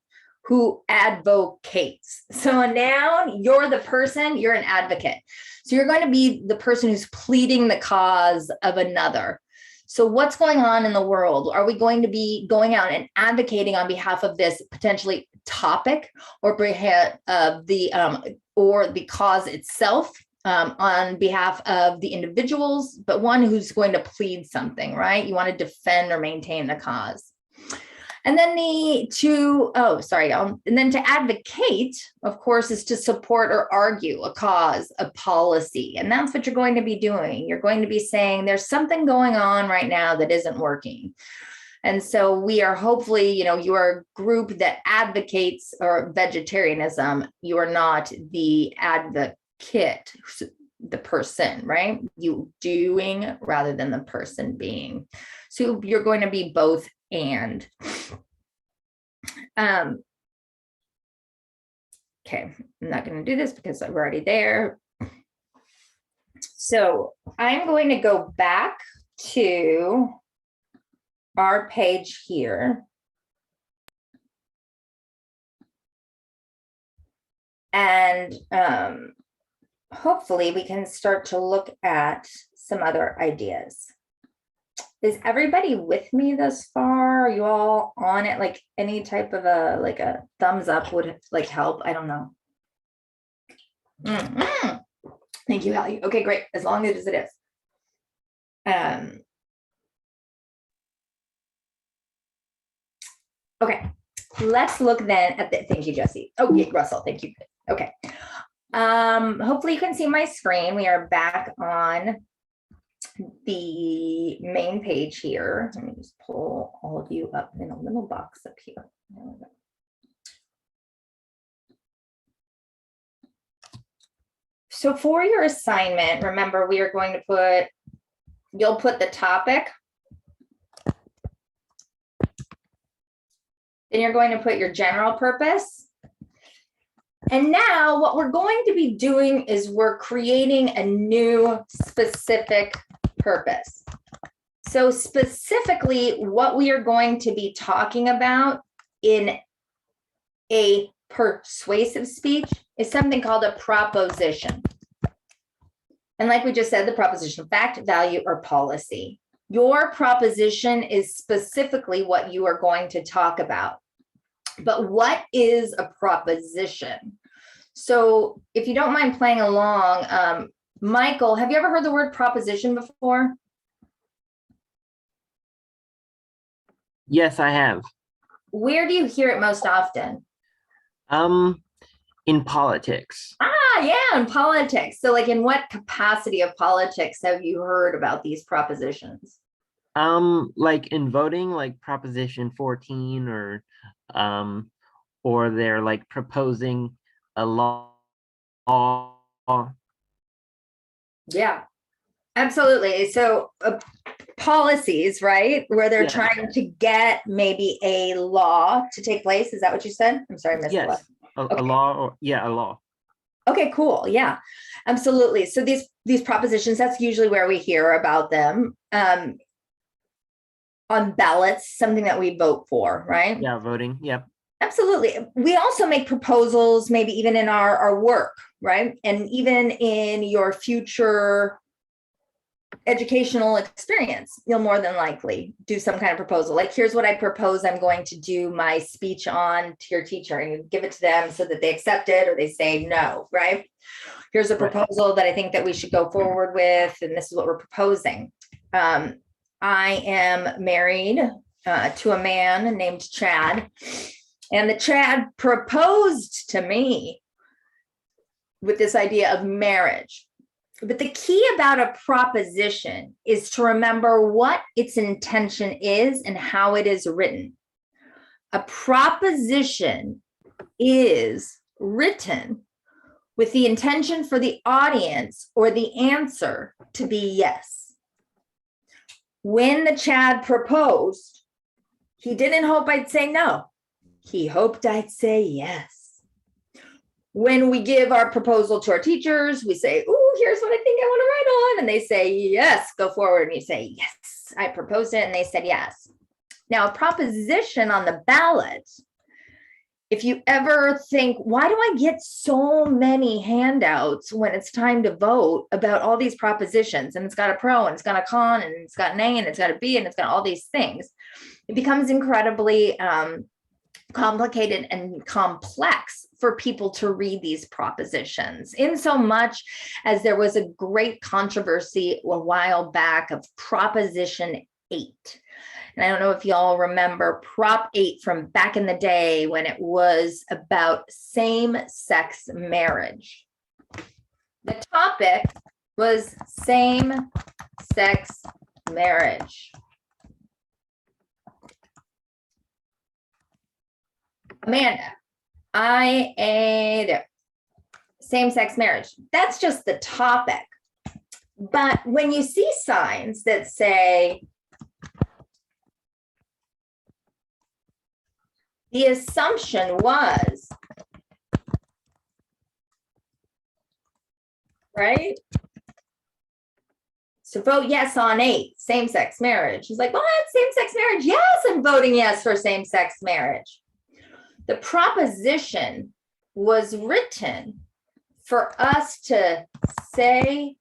who advocates. So a noun, you're the person, you're an advocate. So you're going to be the person who's pleading the cause of another. So what's going on in the world? Are we going to be going out and advocating on behalf of this potentially topic or the cause itself, on behalf of the individuals, but one who's going to plead something, right? You want to defend or maintain the cause. And then and then to advocate, of course, is to support or argue a cause, a policy. And that's what you're going to be doing. You're going to be saying there's something going on right now that isn't working. And so we are hopefully, you are a group that advocates or vegetarianism. You are not the advocate, the person, right? You doing rather than the person being. So you're going to be both and. Okay, I'm not going to do this because I'm already there. So I'm going to go back to our page here. And hopefully we can start to look at some other ideas. Is everybody with me thus far? Are you all on it? Like any type of a thumbs up would help. I don't know. Thank you, Hallie. Okay, great. As long as it is. Okay, let's look then at the, thank you, Jesse. Oh, yeah, Russell, thank you. Okay. Hopefully you can see my screen. We are back on the main page here. Let me just pull all of you up in a little box up here. There we go. So for your assignment, remember we are going to you'll put the topic. Then you're going to put your general purpose. And now what we're going to be doing is we're creating a new specific purpose. So specifically what we are going to be talking about in a persuasive speech is something called a proposition. And like we just said, the proposition, fact, value, or policy. Your proposition is specifically what you are going to talk about. But what is a proposition? So if you don't mind playing along, Michael, have you ever heard the word proposition before? Yes, I have. Where do you hear it most often? In politics. Yeah, in politics. So like in what capacity of politics have you heard about these propositions? Like in voting, like Proposition 14 or they're like proposing a law. Yeah, absolutely. So policies, right? Where they're Yeah. trying to get maybe a law to take place. Is that what you said? I'm sorry, I missed Yes, Okay. a law, or yeah, a law. Okay, cool. Yeah, absolutely. So these propositions, that's usually where we hear about them. On ballots, something that we vote for, right? Yeah, voting. Yep. Absolutely. We also make proposals, maybe even in our work, right? And even in your future educational experience, you'll more than likely do some kind of proposal. Like, here's what I propose I'm going to do my speech on to your teacher, and you give it to them so that they accept it or they say no, right? Here's a proposal that I think that we should go forward with, and this is what we're proposing. I am married to a man named Chad, and the Chad proposed to me with this idea of marriage. But the key about a proposition is to remember what its intention is and how it is written. A proposition is written with the intention for the audience or the answer to be yes. When the Chad proposed, he didn't hope I'd say no. He hoped I'd say yes. When we give our proposal to our teachers, we say, "Ooh, here's what I think I want to write on." And they say, "Yes, go forward." And you say, "Yes, I proposed it." And they said, "Yes." Now, a proposition on the ballot If you ever think, why do I get so many handouts when it's time to vote about all these propositions, and it's got a pro and it's got a con and it's got an A and it's got a B and it's got all these things, it becomes incredibly complicated and complex for people to read these propositions, in so much as there was a great controversy a while back of Proposition 8. And I don't know if y'all remember Prop 8 from back in the day when it was about same-sex marriage. The topic was same-sex marriage. Amanda, same-sex marriage. That's just the topic. But when you see signs that say, the assumption was, right? So vote yes on 8, same-sex marriage. He's like, what? Same-sex marriage? Yes, I'm voting yes for same-sex marriage. The proposition was written for us to say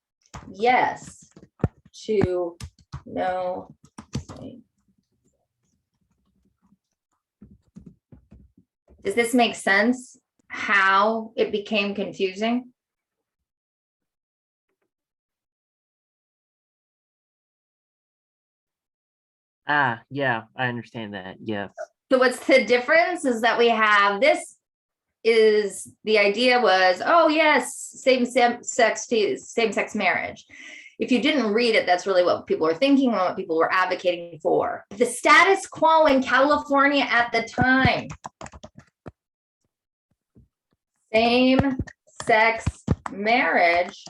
yes to no. Does this make sense? How it became confusing? Yeah, I understand that. Yes. So what's the difference is that we have this is the idea was, oh yes, same-sex marriage. If you didn't read it, that's really what people were thinking and what people were advocating for. The status quo in California at the time, same-sex marriage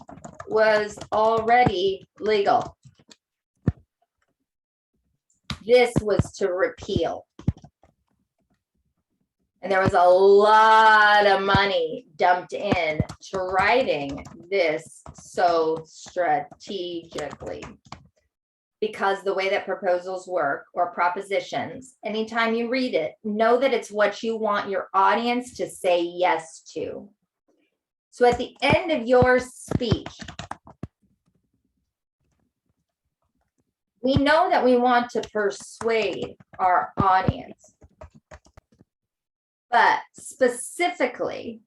was already legal. This was to repeal. And there was a lot of money dumped in to writing this so strategically. Because the way that proposals work or propositions, anytime you read it, know that it's what you want your audience to say yes to. So at the end of your speech, we know that we want to persuade our audience. But specifically,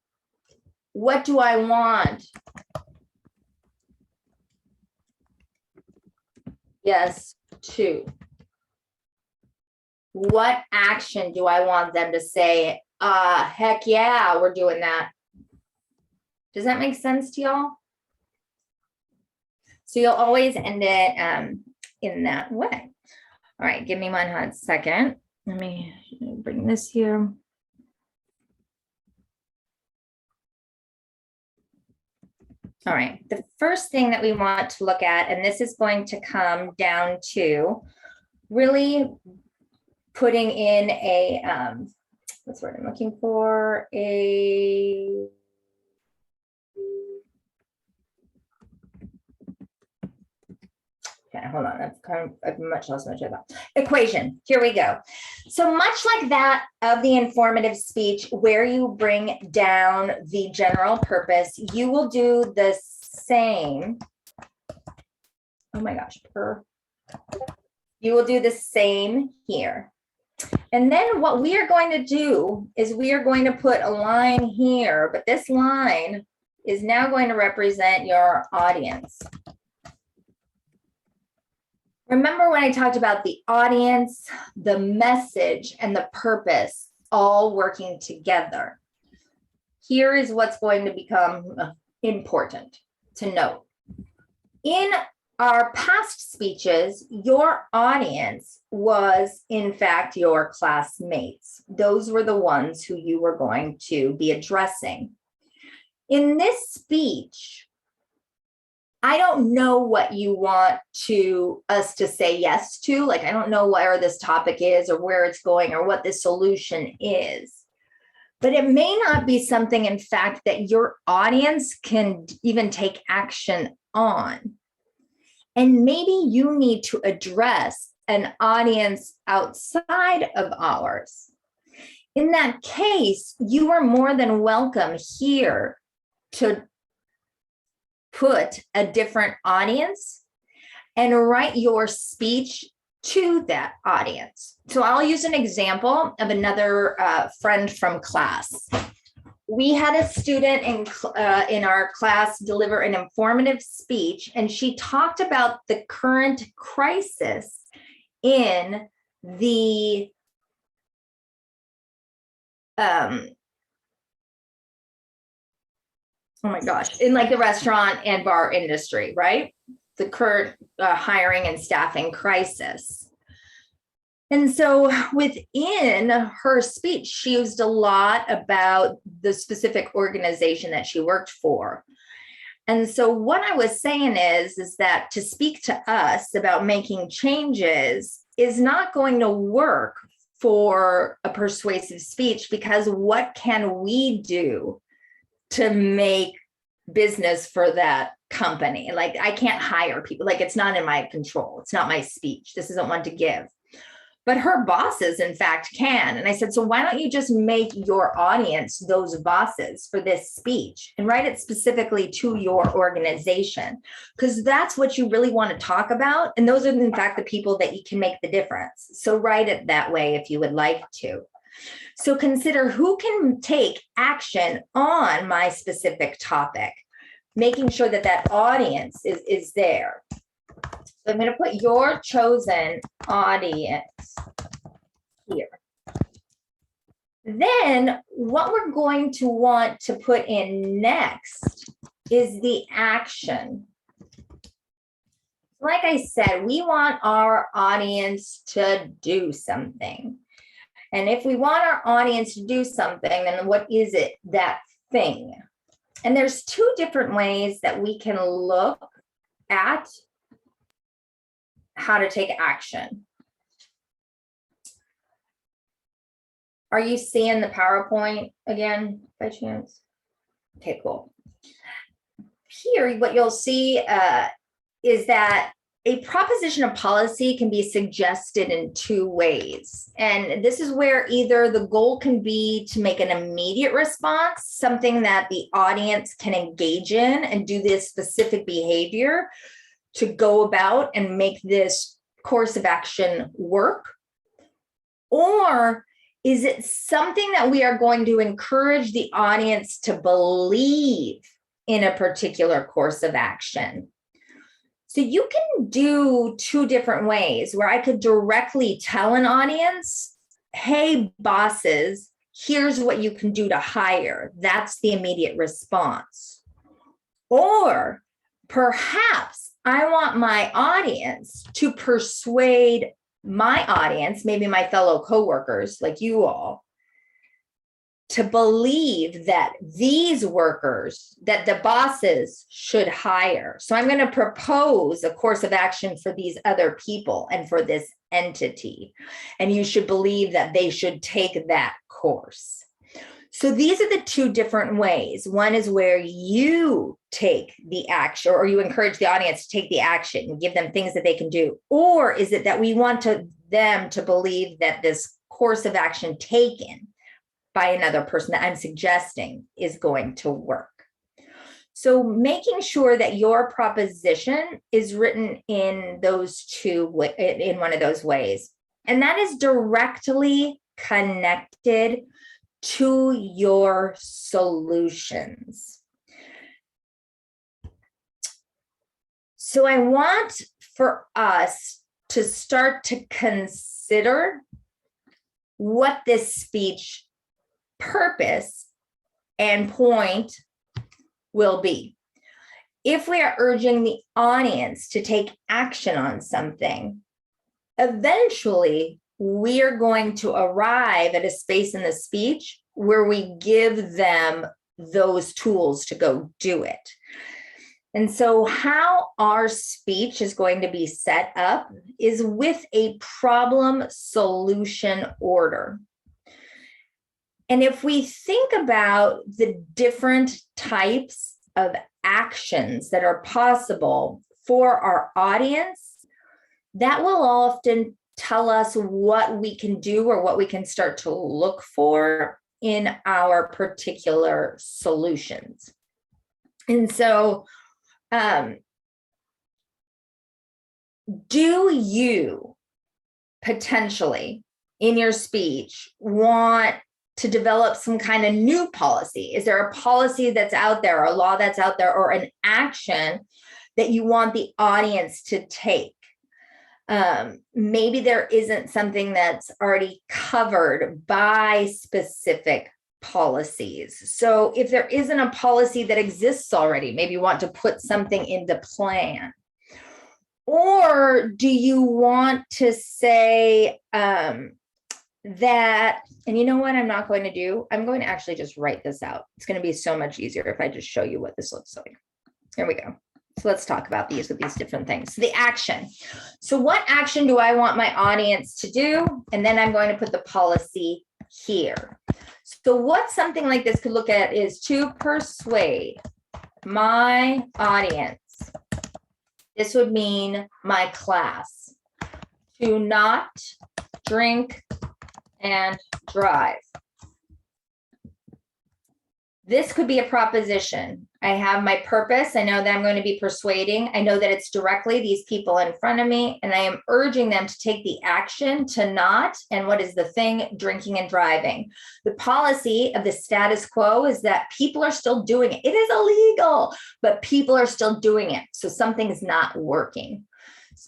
what do I want? Yes, to. What action do I want them to say? Heck yeah, we're doing that. Does that make sense to y'all? So you'll always end it in that way. All right, give me 1 hot second. Let me bring this here. All right, the first thing that we want to look at, and this is going to come down to really putting in a, what's the word I'm looking for? Okay, hold on, I've much lost my train of thought. Equation, here we go. So much like that of the informative speech, where you bring down the general purpose, you will do the same. Oh my gosh, you will do the same here. And then what we are going to do is we are going to put a line here, but this line is now going to represent your audience. Remember when I talked about the audience, the message, and the purpose all working together? Here is what's going to become important to note. In our past speeches, your audience was, in fact, your classmates. Those were the ones who you were going to be addressing. In this speech, I don't know what you want us to say yes to. Like, I don't know where this topic is or where it's going or what the solution is. But it may not be something, in fact, that your audience can even take action on. And maybe you need to address an audience outside of ours. In that case, you are more than welcome here to put a different audience and write your speech to that audience. So I'll use an example of another friend from class. We had a student in our class deliver an informative speech, and she talked about the current crisis in the oh my gosh, in like the restaurant and bar industry, right? The current hiring and staffing crisis. And so within her speech, she used a lot about the specific organization that she worked for. And so what I was saying is that to speak to us about making changes is not going to work for a persuasive speech, because what can we do to make business for that company? Like, I can't hire people. Like, it's not in my control. It's not my speech. This isn't one to give. But her bosses, in fact, can. And I said, so why don't you just make your audience those bosses for this speech and write it specifically to your organization? Because that's what you really want to talk about. And those are, in fact, the people that you can make the difference. So write it that way if you would like to. So consider who can take action on my specific topic, making sure that that audience is there. So I'm going to put your chosen audience here. Then what we're going to want to put in next is the action. Like I said, we want our audience to do something. And if we want our audience to do something, then what is it, that thing? And there's two different ways that we can look at how to take action. Are you seeing the PowerPoint again by chance? Okay, cool. Here, what you'll see is that a proposition of policy can be suggested in two ways. And this is where either the goal can be to make an immediate response, something that the audience can engage in and do this specific behavior to go about and make this course of action work? Or is it something that we are going to encourage the audience to believe in a particular course of action? So you can do two different ways where I could directly tell an audience, hey, bosses, here's what you can do to hire. That's the immediate response. Or perhaps I want my audience to persuade my audience, maybe my fellow coworkers like you all, to believe that these workers, that the bosses should hire. So I'm going to propose a course of action for these other people and for this entity. And you should believe that they should take that course. So these are the two different ways. One is where you take the action, or you encourage the audience to take the action and give them things that they can do. Or is it that we want them to believe that this course of action taken by another person that I'm suggesting is going to work? So making sure that your proposition is written in those two, in one of those ways. And that is directly connected to your solutions. So I want for us to start to consider what this speech purpose and point will be. If we are urging the audience to take action on something, eventually we are going to arrive at a space in the speech where we give them those tools to go do it. And so how our speech is going to be set up is with a problem solution order. And if we think about the different types of actions that are possible for our audience, that will often tell us what we can do or what we can start to look for in our particular solutions. And so, do you potentially in your speech want to develop some kind of new policy? Is there a policy that's out there, or a law that's out there, or an action that you want the audience to take? Maybe there isn't something that's already covered by specific policies. So if there isn't a policy that exists already, maybe you want to put something into plan. Or do you want to say that, and you know what I'm not going to do? I'm going to actually just write this out. It's going to be so much easier if I just show you what this looks like. Here we go. So let's talk about these with these different things. So the action. So what action do I want my audience to do? And then I'm going to put the policy here. So what something like this could look at is to persuade my audience. This would mean my class to not drink and drive. This could be a proposition. I have my purpose. I know that I'm going to be persuading. I know that it's directly these people in front of me, and I am urging them to take the action to not, and what is the thing? Drinking and driving. The policy of the status quo is that people are still doing it. It is illegal, but people are still doing it. So something's not working.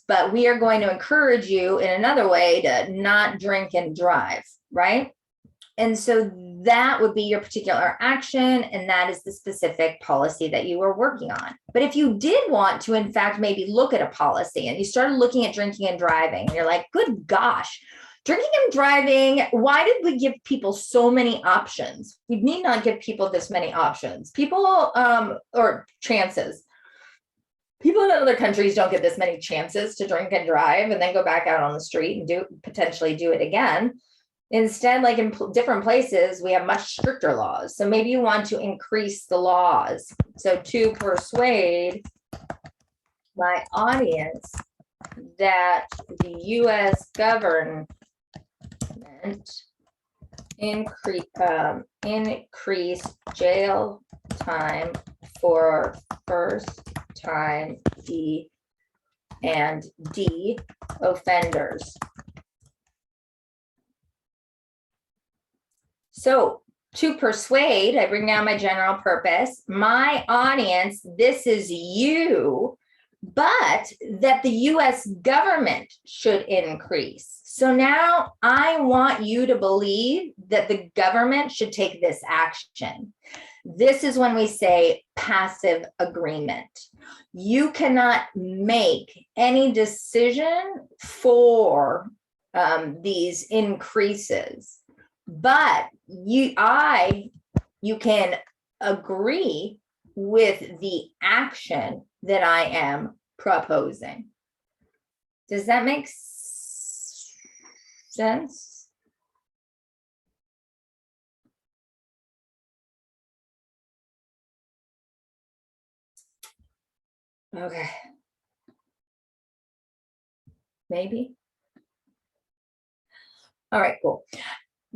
But we are going to encourage you in another way to not drink and drive, right? And so that would be your particular action, and that is the specific policy that you were working on. But if you did want to, in fact, maybe look at a policy and you started looking at drinking and driving, and you're like, good gosh, drinking and driving, why did we give people so many options? We need not give people this many options. People, or chances. People in other countries don't get this many chances to drink and drive and then go back out on the street and potentially do it again. Instead, like in different places, we have much stricter laws. So maybe you want to increase the laws. So to persuade my audience that the US government increase jail time for first time D and D offenders. So to persuade, I bring down my general purpose, my audience, this is you, but that the US government should increase. So now I want you to believe that the government should take this action. This is when we say passive agreement. You cannot make any decision for these increases, but you can agree with the action that I am proposing. Does that make sense? Okay. Maybe. All right, cool.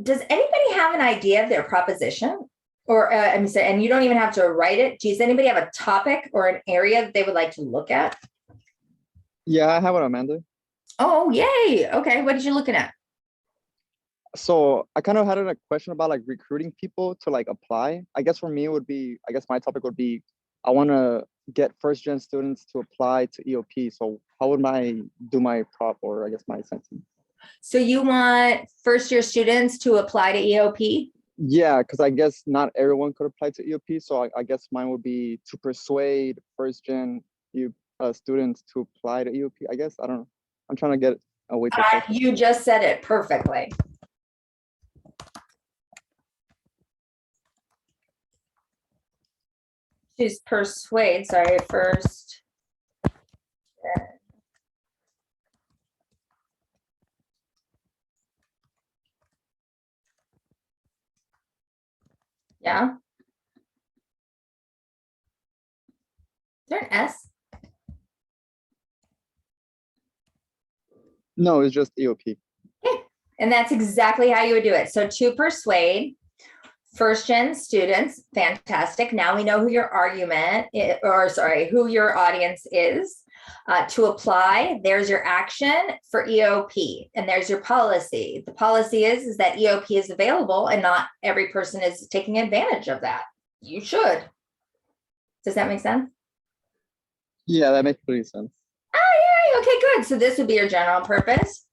Does anybody have an idea of their proposition? Or I'm saying, and you don't even have to write it. Does anybody have a topic or an area that they would like to look at? Yeah, I have one, Amanda. Oh, yay. Okay, what did you looking at? So I kind of had a question about like recruiting people to like apply. I guess for me it would be, I guess my topic would be, I want to get first gen students to apply to EOP. So how would I do my prop, or I guess my sentence? So you want first year students to apply to EOP? Yeah, because I guess not everyone could apply to EOP. So I guess mine would be to persuade first gen students to apply to EOP. I guess, I don't know. I'm trying to get a way to you just said it perfectly. Choose persuade, sorry, first. Yeah. Is there an S? No, it's just EOP. And that's exactly how you would do it. So to persuade first gen students, fantastic. Now we know who your who your audience is. To apply, there's your action for EOP, and there's your policy. The policy is that EOP is available and not every person is taking advantage of that. You should. Does that make sense? Yeah, that makes pretty sense. Oh, yeah. Okay, good. So this would be your general purpose.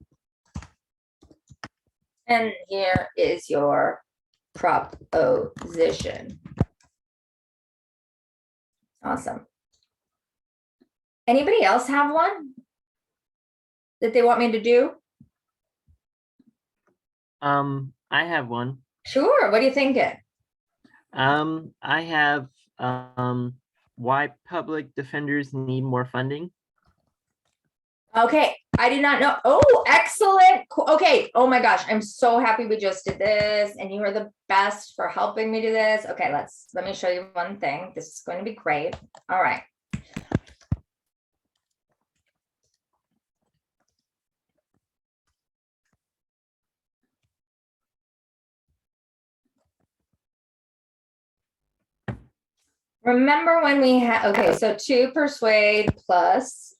And here is your proposition. Awesome. Anybody else have one that they want me to do? I have one. Sure. What are you thinking? I have why public defenders need more funding. Okay, I did not know. Oh, excellent. Okay. Oh my gosh, I'm so happy we just did this, and you are the best for helping me do this. Okay, let me show you one thing. This is going to be great. All right. Remember when we had, okay, so to persuade plus,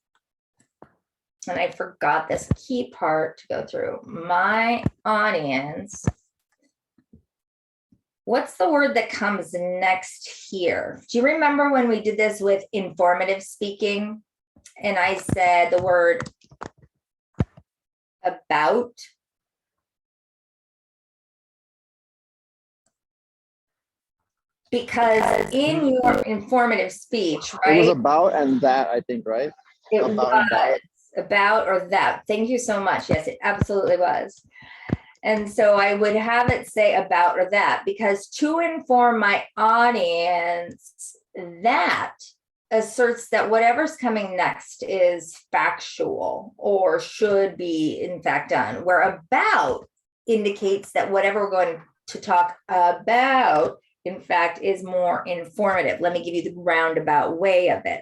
and I forgot this key part to go through, my audience. What's the word that comes next here? Do you remember when we did this with informative speaking? And I said the word about. Because in your informative speech, right? It was about and that, I think, right? It About was and about or that. Thank you so much. Yes, it absolutely was. And so I would have it say about or that, because to inform my audience, that asserts that whatever's coming next is factual or should be in fact done, where about indicates that whatever we're going to talk about, in fact, is more informative. Let me give you the roundabout way of it.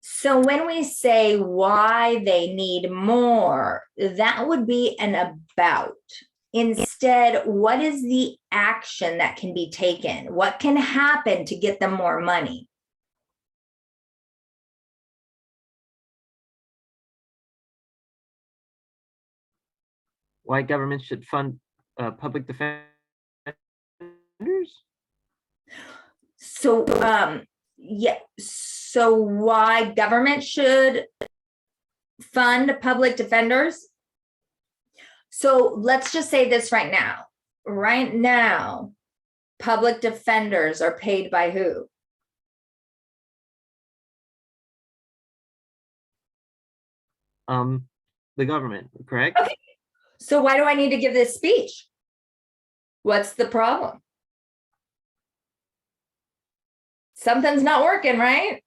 So when we say why they need more, that would be an about. Instead, what is the action that can be taken? What can happen to get them more money? Why government should fund public defenders? So, yeah. So why government should fund public defenders? So let's just say this right now. Right now, public defenders are paid by who? The government, correct? Okay. So why do I need to give this speech? What's the problem? Something's not working, right?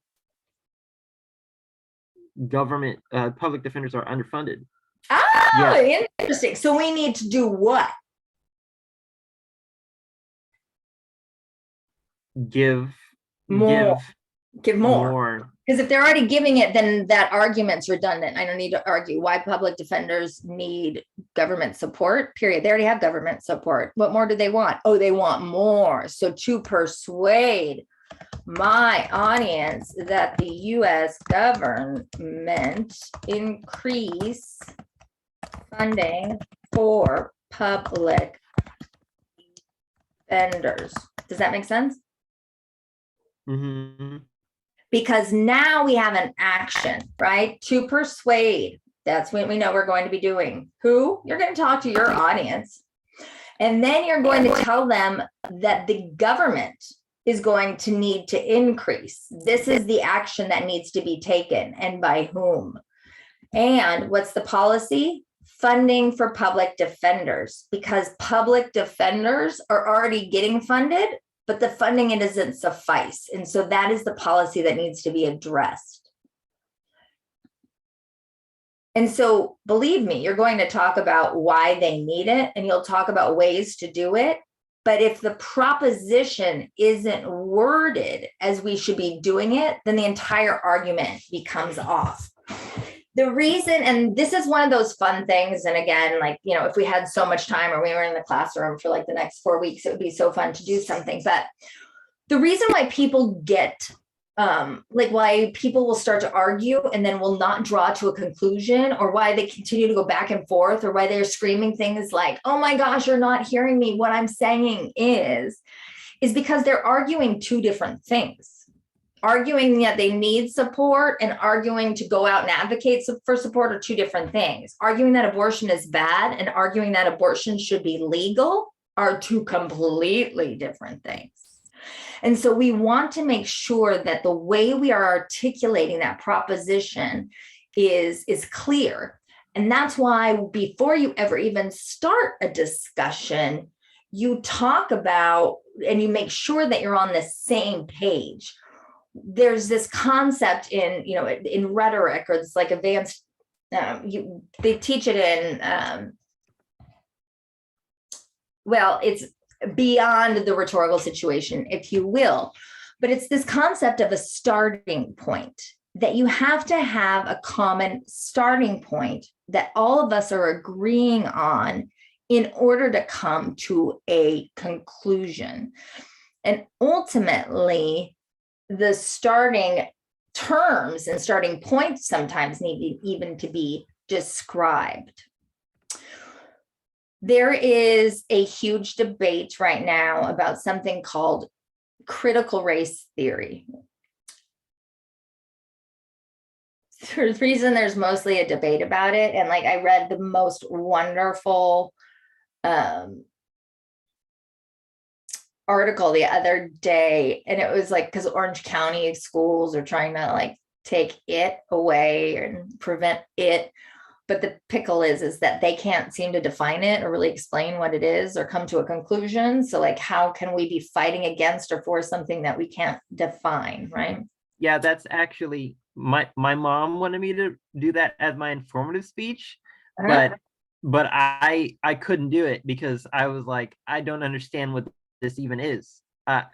Government, public defenders are underfunded. Oh, Yeah. interesting. So we need to do what? Give More. Give more. more. Because if they're already giving it, then that argument's redundant. I don't need to argue why public defenders need government support, period. They already have government support. What more do they want? Oh, they want more. So to persuade my audience that the US government increase funding for public defenders. Does that make sense? Mm-hmm. Because now we have an action, right? To persuade. That's what we know we're going to be doing. Who? You're going to talk to your audience. And then you're going to tell them that the government is going to need to increase. This is the action that needs to be taken, and by whom. And what's the policy? Funding for public defenders, because public defenders are already getting funded, but the funding, it doesn't suffice. And so that is the policy that needs to be addressed. And so believe me, you're going to talk about why they need it, and you'll talk about ways to do it. But if the proposition isn't worded as we should be doing it, then the entire argument becomes off. The reason, and this is one of those fun things, and again, like, you know, if we had so much time or we were in the classroom for like the next 4 weeks, it would be so fun to do something. But the reason why people get like why people will start to argue and then will not draw to a conclusion, or why they continue to go back and forth, or why they're screaming things like, oh my gosh, you're not hearing me, what I'm saying is because they're arguing two different things. Arguing that they need support and arguing to go out and advocate for support are two different things. Arguing that abortion is bad and arguing that abortion should be legal are two completely different things. And so we want to make sure that the way we are articulating that proposition is clear. And that's why before you ever even start a discussion, you talk about and you make sure that you're on the same page. There's this concept in, you know, in rhetoric, or it's like advanced, they teach it in, well, it's beyond the rhetorical situation, if you will, but it's this concept of a starting point, that you have to have a common starting point that all of us are agreeing on in order to come to a conclusion. And ultimately, the starting terms and starting points sometimes need even to be described. There is a huge debate right now about something called critical race theory. For the reason there's mostly a debate about it, and like I read the most wonderful article the other day, and it was like, because Orange County schools are trying to like take it away and prevent it. But the pickle is that they can't seem to define it or really explain what it is or come to a conclusion. So like, how can we be fighting against or for something that we can't define, right? Yeah, that's actually my mom wanted me to do that as my informative speech, but I couldn't do it because I was like, I don't understand what this even is.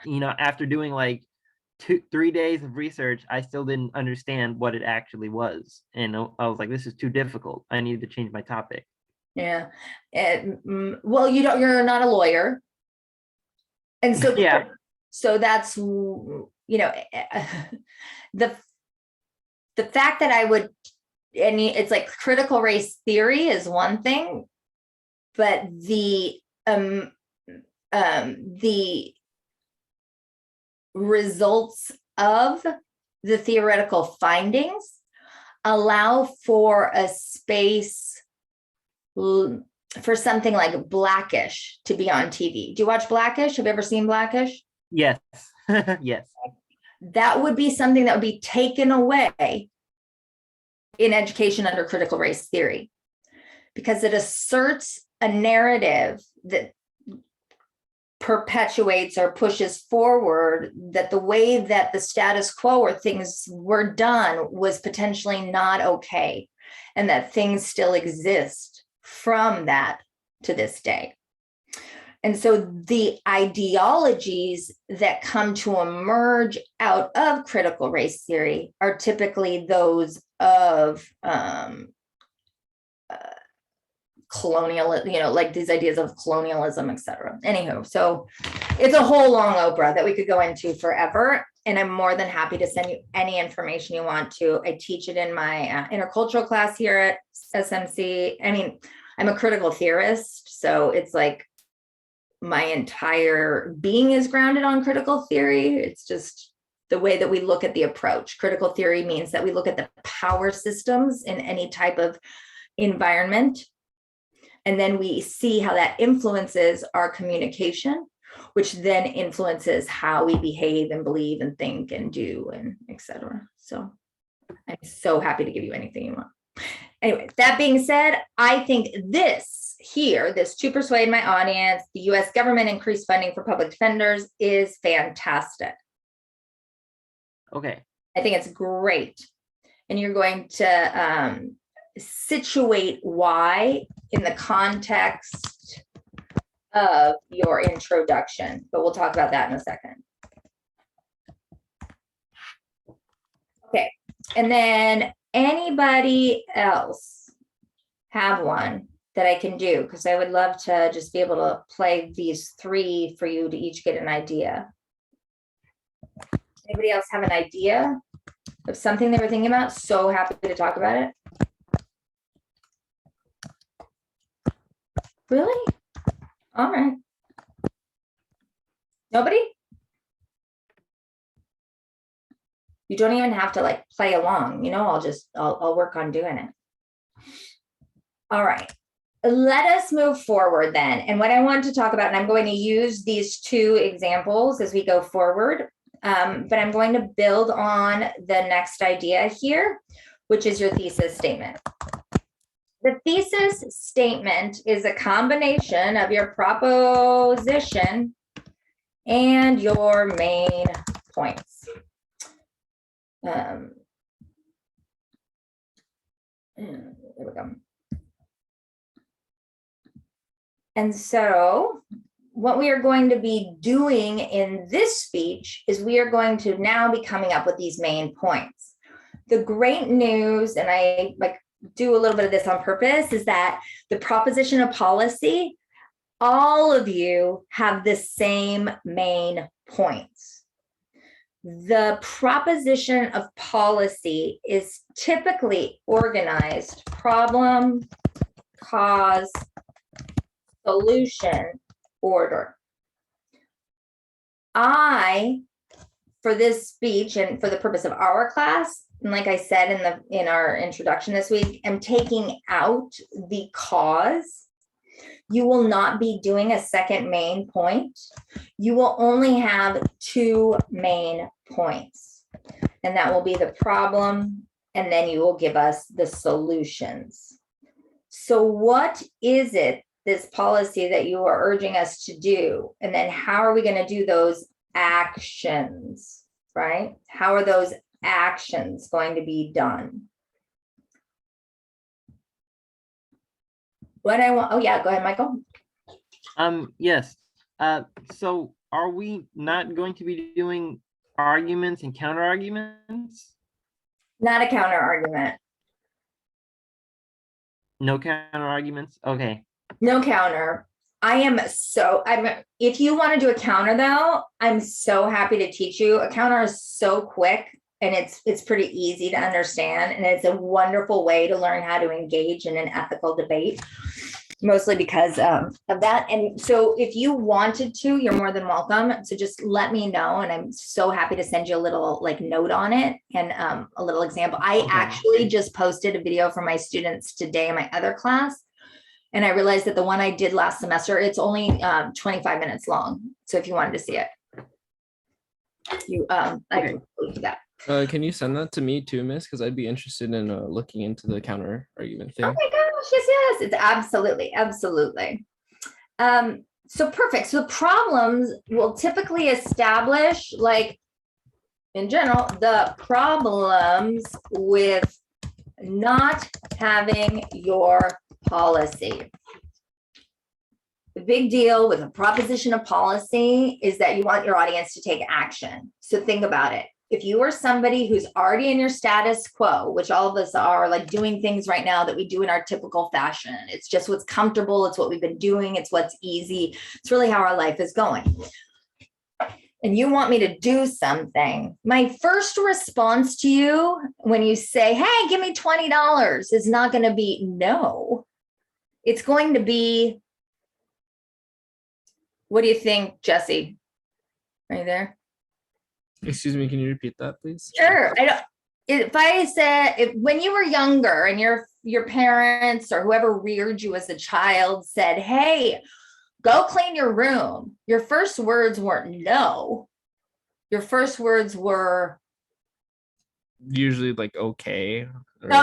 You know, after doing like 3 days of research, I still didn't understand what it actually was. And I was like, this is too difficult. I needed to change my topic. Yeah. Well, you're not a lawyer. And so, yeah. So that's, you know, the fact that I would, and it's like critical race theory is one thing, but the results of the theoretical findings allow for a space for something like Blackish to be on TV. Do you watch Blackish? Have you ever seen Blackish? Yes. Yes. That would be something that would be taken away in education under critical race theory, because it asserts a narrative that perpetuates or pushes forward that the way that the status quo or things were done was potentially not okay, and that things still exist from that to this day. And so the ideologies that come to emerge out of critical race theory are typically those of colonial, you know, like these ideas of colonialism, etc. Anywho, so it's a whole long Oprah that we could go into forever. And I'm more than happy to send you any information you want to. I teach it in my intercultural class here at SMC. I mean, I'm a critical theorist, so it's like my entire being is grounded on critical theory. It's just the way that we look at the approach. Critical theory means that we look at the power systems in any type of environment, and then we see how that influences our communication, which then influences how we behave and believe and think and do and etc. So I'm so happy to give you anything you want. Anyway, that being said, I think this to persuade my audience, the US government increased funding for public defenders is fantastic. Okay. I think it's great. And you're going to situate why in the context of your introduction, but we'll talk about that in a second. Okay, and then anybody else have one that I can do? Because I would love to just be able to play these three for you to each get an idea. Anybody else have an idea of something they were thinking about? So happy to talk about it. Really? All right. Nobody? You don't even have to like play along, you know, I'll work on doing it. All right. Let us move forward then. And what I want to talk about, and I'm going to use these two examples as we go forward, but I'm going to build on the next idea here, which is your thesis statement. The thesis statement is a combination of your proposition and your main points. There we go. And so what we are going to be doing in this speech is we are going to now be coming up with these main points. The great news, and I like do a little bit of this on purpose, is that the proposition of policy, all of you have the same main points. The proposition of policy is typically organized problem, cause, solution, order. For this speech and for the purpose of our class, and like I said in our introduction this week, I'm taking out the cause. You will not be doing a second main point. You will only have two main points, and that will be the problem, and then you will give us the solutions. So what is it, this policy that you are urging us to do? And then how are we going to do those actions, right? How are those actions going to be done? What I want, oh yeah, go ahead, Michael. Yes. So are we not going to be doing arguments and counter arguments? Not a counter argument. No counter arguments? Okay. No counter. If you want to do a counter though, I'm so happy to teach you. A counter is so quick and it's pretty easy to understand. And it's a wonderful way to learn how to engage in an ethical debate, mostly because of that. And so if you wanted to, you're more than welcome. So just let me know. And I'm so happy to send you a little like note on it and a little example. I actually just posted a video for my students today in my other class. And I realized that the one I did last semester, it's only 25 minutes long. So if you wanted to see it, I can do that. Can you send that to me too, Miss? Because I'd be interested in looking into the counter argument thing. Oh my gosh, yes, it's absolutely. So perfect. So problems will typically establish, like in general, the problems with not having your policy. The big deal with a proposition of policy is that you want your audience to take action. So think about it. If you are somebody who's already in your status quo, which all of us are, like doing things right now that we do in our typical fashion, it's just what's comfortable, it's what we've been doing, it's what's easy, it's really how our life is going. And you want me to do something, my first response to you when you say, hey, give me $20, is not going to be no. It's going to be, what do you think, Jesse? Are you there? Excuse me, can you repeat that, please? Sure. If I said, when you were younger and your parents or whoever reared you as a child said, hey, go clean your room, your first words weren't no. Your first words were Usually like okay. No.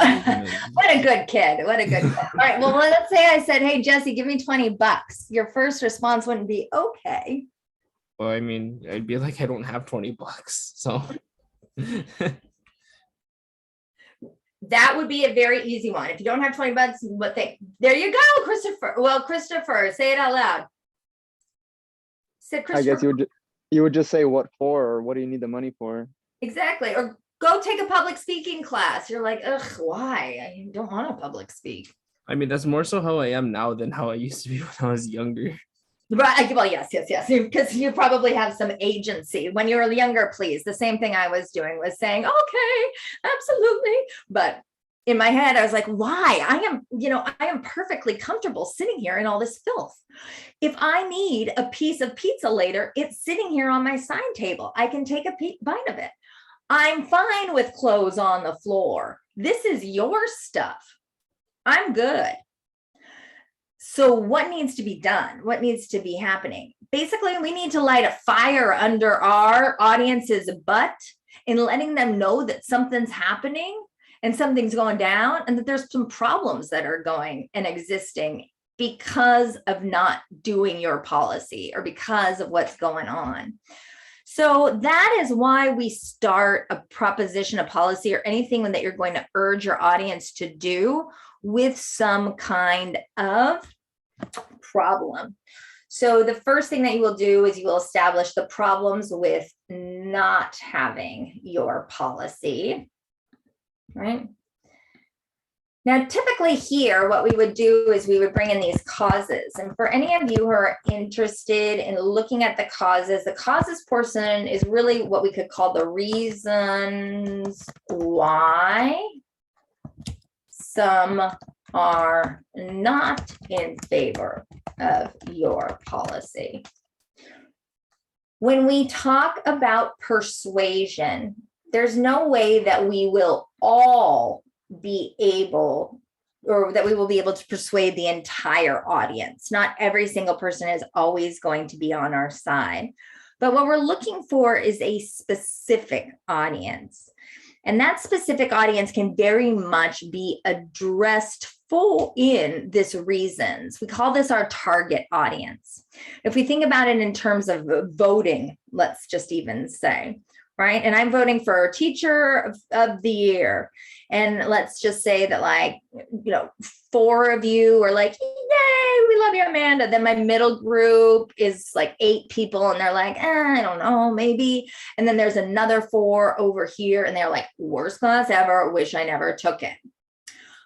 What a good kid. What a good kid. All right. Well, let's say I said, hey, Jesse, give me $20. Your first response wouldn't be okay. Well, I mean, I'd be like, I don't have $20, so. That would be a very easy one. If you don't have $20, what they, there you go, Christopher. Well, Christopher, say it out loud. Said Christopher. I guess you would just say what for, or what do you need the money for? Exactly. Or go take a public speaking class. You're like, ugh, why? I don't want to public speak. I mean, that's more so how I am now than how I used to be when I was younger. Right. Well, yes, because you probably have some agency. When you were younger, please. The same thing I was doing was saying, okay, absolutely. But in my head, I was like, why? I am perfectly comfortable sitting here in all this filth. If I need a piece of pizza later, it's sitting here on my side table. I can take a bite of it. I'm fine with clothes on the floor. This is your stuff. I'm good. So what needs to be done? What needs to be happening? Basically, we need to light a fire under our audience's butt and letting them know that something's happening and something's going down and that there's some problems that are going and existing because of not doing your policy or because of what's going on. So that is why we start a proposition, a policy, or anything that you're going to urge your audience to do with some kind of problem. So the first thing that you will do is you will establish the problems with not having your policy, right? Now, typically here, what we would do is we would bring in these causes. And for any of you who are interested in looking at the causes portion is really what we could call the reasons why some are not in favor of your policy. When we talk about persuasion, there's no way that we will all be able, or that we will be able to persuade the entire audience. Not every single person is always going to be on our side. But what we're looking for is a specific audience. And that specific audience can very much be addressed in this reasons. We call this our target audience. If we think about it in terms of voting, let's just even say, right? And I'm voting for teacher of the year. And let's just say that, like, 4 of you are like, yay, we love you, Amanda. Then my middle group is like 8 people and they're like, I don't know, maybe. And then there's another 4 over here and they're like, worst class ever, wish I never took it.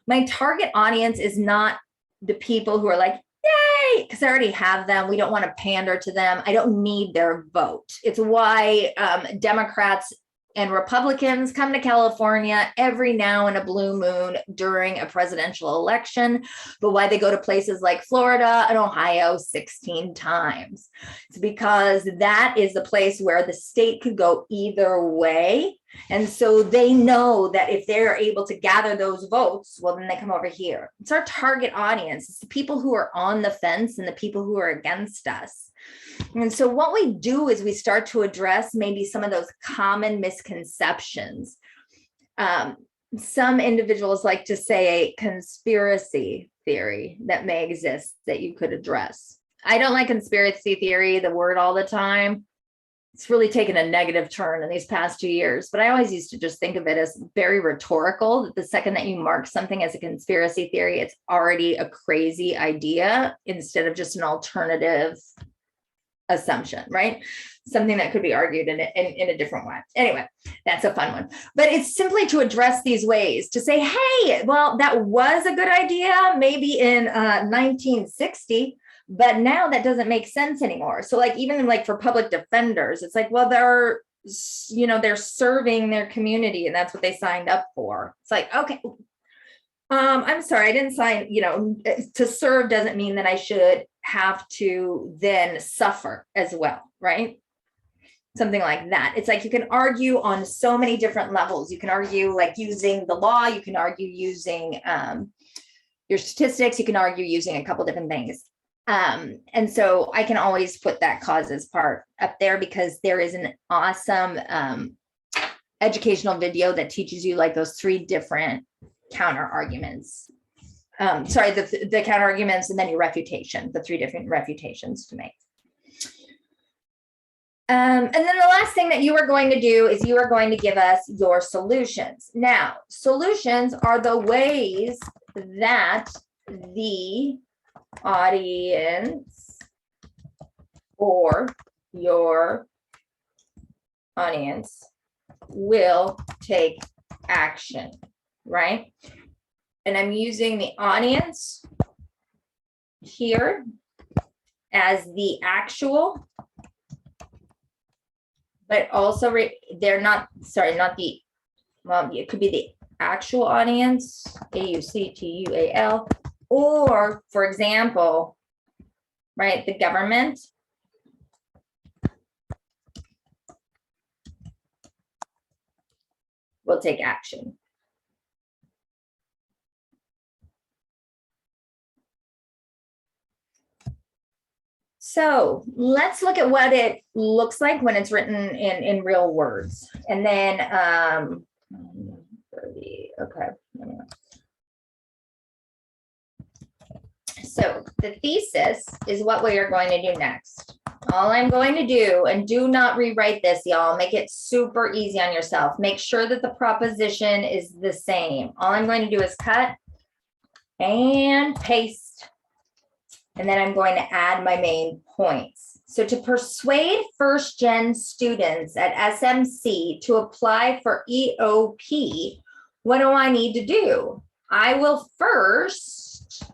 My target audience is not the people who are like, yay, because I already have them. We don't want to pander to them. I don't need their vote. It's why Democrats and Republicans come to California every now and a blue moon during a presidential election, but why they go to places like Florida and Ohio 16 times. It's because that is the place where the state could go either way. And so they know that if they're able to gather those votes, well, then they come over here. It's our target audience. It's the people who are on the fence and the people who are against us. And so what we do is we start to address maybe some of those common misconceptions. Some individuals like to say a conspiracy theory that may exist that you could address. I don't like conspiracy theory, the word, all the time. It's really taken a negative turn in these past 2 years, but I always used to just think of it as very rhetorical, that the second that you mark something as a conspiracy theory, it's already a crazy idea instead of just an alternative assumption, right? Something that could be argued in a different way. Anyway, that's a fun one. But it's simply to address these ways, to say, hey, well, that was a good idea maybe in 1960, but now that doesn't make sense anymore. So like, even like for public defenders, it's like, well, they're serving their community and that's what they signed up for. It's like, okay, I'm sorry, I didn't sign, to serve doesn't mean that I should have to then suffer as well, right? Something like that. It's like you can argue on so many different levels. You can argue like using the law, you can argue using your statistics, you can argue using a couple different things. And so I can always put that causes part up there because there is an awesome educational video that teaches you like those 3 different counter arguments. The counter arguments and then your refutation, the 3 different refutations to make. And then the last thing that you are going to do is you are going to give us your solutions. Now, solutions are the ways that the audience or your audience will take action, right? And I'm using the audience here as the actual, but also they're not, sorry, not the, well, it could be the actual audience, AUCTUAL, or for example, right, the government. Will take action. So let's look at what it looks like when it's written in real words. And then, 30, okay. So the thesis is what we are going to do next. All I'm going to do, and do not rewrite this, y'all, make it super easy on yourself. Make sure that the proposition is the same. All I'm going to do is cut and paste. And then I'm going to add my main points. So to persuade first gen students at SMC to apply for EOP, what do I need to do? I will first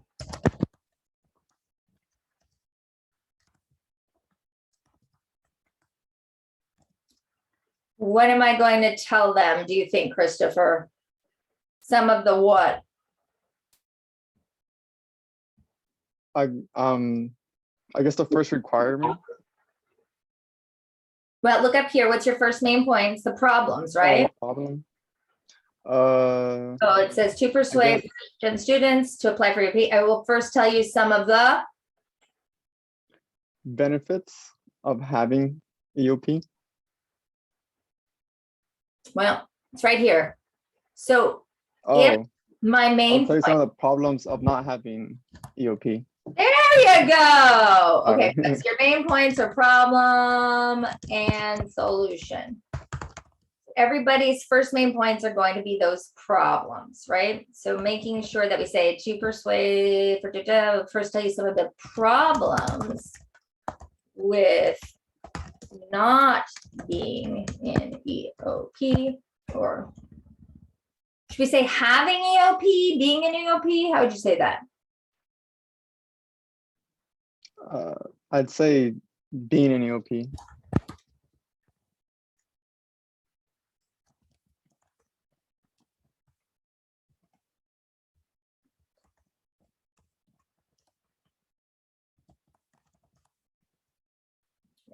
what am I going to tell them, do you think, Christopher? Some of the what? I guess the first requirement. Well, look up here. What's your first main points? The problems, right? Problem. So it says to persuade first-gen students to apply for EOP. I will first tell you some of the benefits of having EOP. Well, it's right here. So Oh, if my I'll main tell you some point, of the problems of not having EOP. there you go. Okay, Alright. so your main points are problem and solution. Everybody's first main points are going to be those problems, right? So making sure that we say to persuade, first tell you some of the problems with not being in EOP, or should we say having EOP, being in EOP? How would you say that? I'd say being in EOP.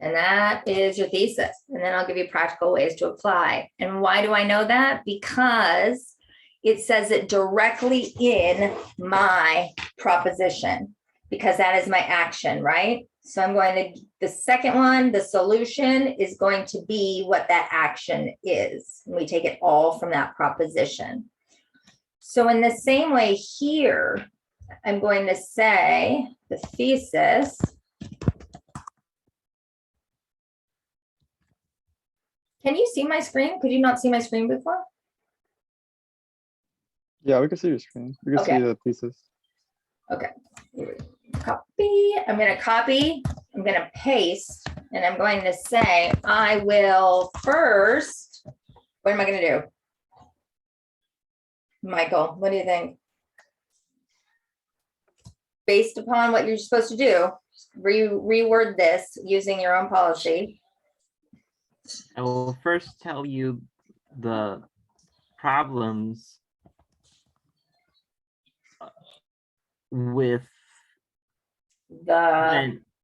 And that is your thesis. And then I'll give you practical ways to apply. And why do I know that? Because it says it directly in my proposition, because that is my action, right? So I'm going to, the second one, the solution is going to be what that action is. And we take it all from that proposition. So in the same way here, I'm going to say the thesis Can you see my screen? Could you not see my screen before? Yeah, we can see your screen. We can Okay. see the thesis. Okay. Copy. I'm going to copy. I'm going to paste. And I'm going to say, I will first. What am I going to do? Michael, what do you think? Based upon what you're supposed to do, reword this using your own policy. I will first tell you the problems with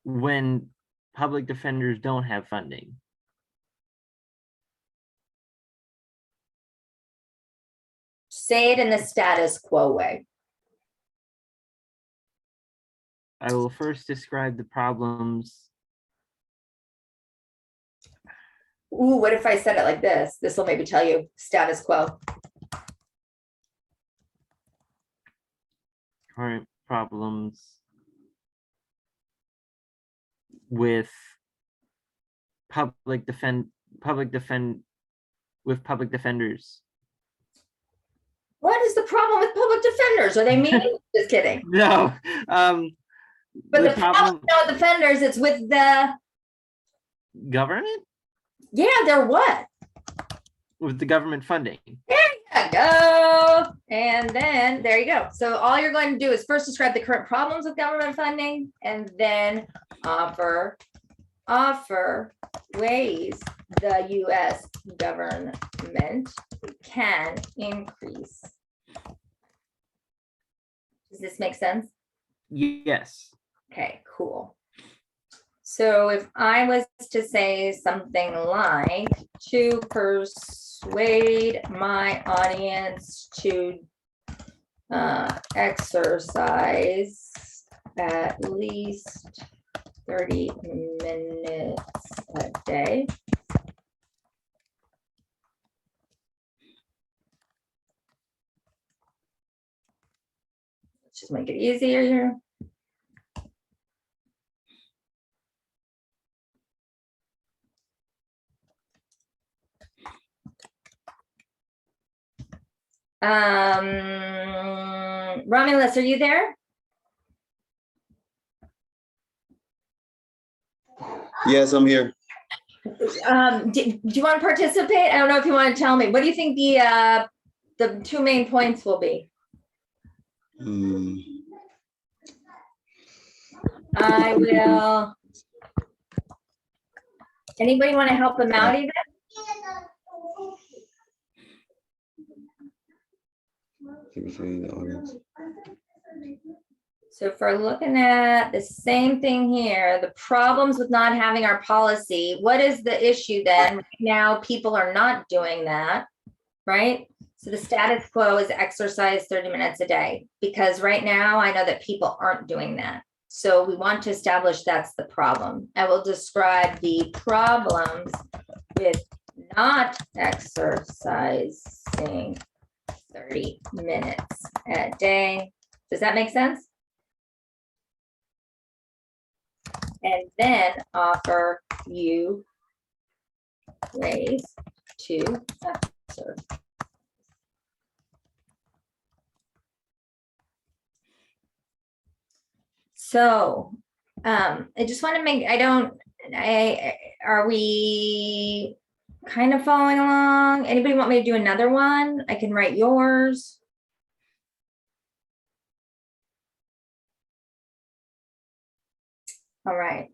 when public defenders don't have funding. Say it in the status quo way. I will first describe the problems. Ooh, what if I said it like this? This will maybe tell you status quo. Current problems with public defenders. What is the problem with public defenders? Are they mean? Just kidding. No. But the problem with defenders, it's with the government. Yeah, they're what? with the government funding. There you go. And then there you go. So all you're going to do is first describe the current problems with government funding, and then offer ways the US government can increase. Does this make sense? Yes. Okay, cool. So if I was to say something like, to persuade my audience to exercise at least 30 minutes a day. Let's just make it easier here. Romulus, are you there? Yes, I'm here. Do you want to participate? I don't know if you want to tell me. What do you think the two main points will be? I will. Anybody want to help them out even? So if we're looking at the same thing here, the problems with not having our policy, what is the issue then? Right now, people are not doing that, right? So the status quo is exercise 30 minutes a day, because right now I know that people aren't doing that. So we want to establish that's the problem. I will describe the problems with not exercising 30 minutes a day. Does that make sense? And then offer you ways to exercise. So I just want to make, are we kind of following along? Anybody want me to do another one? I can write yours. All right.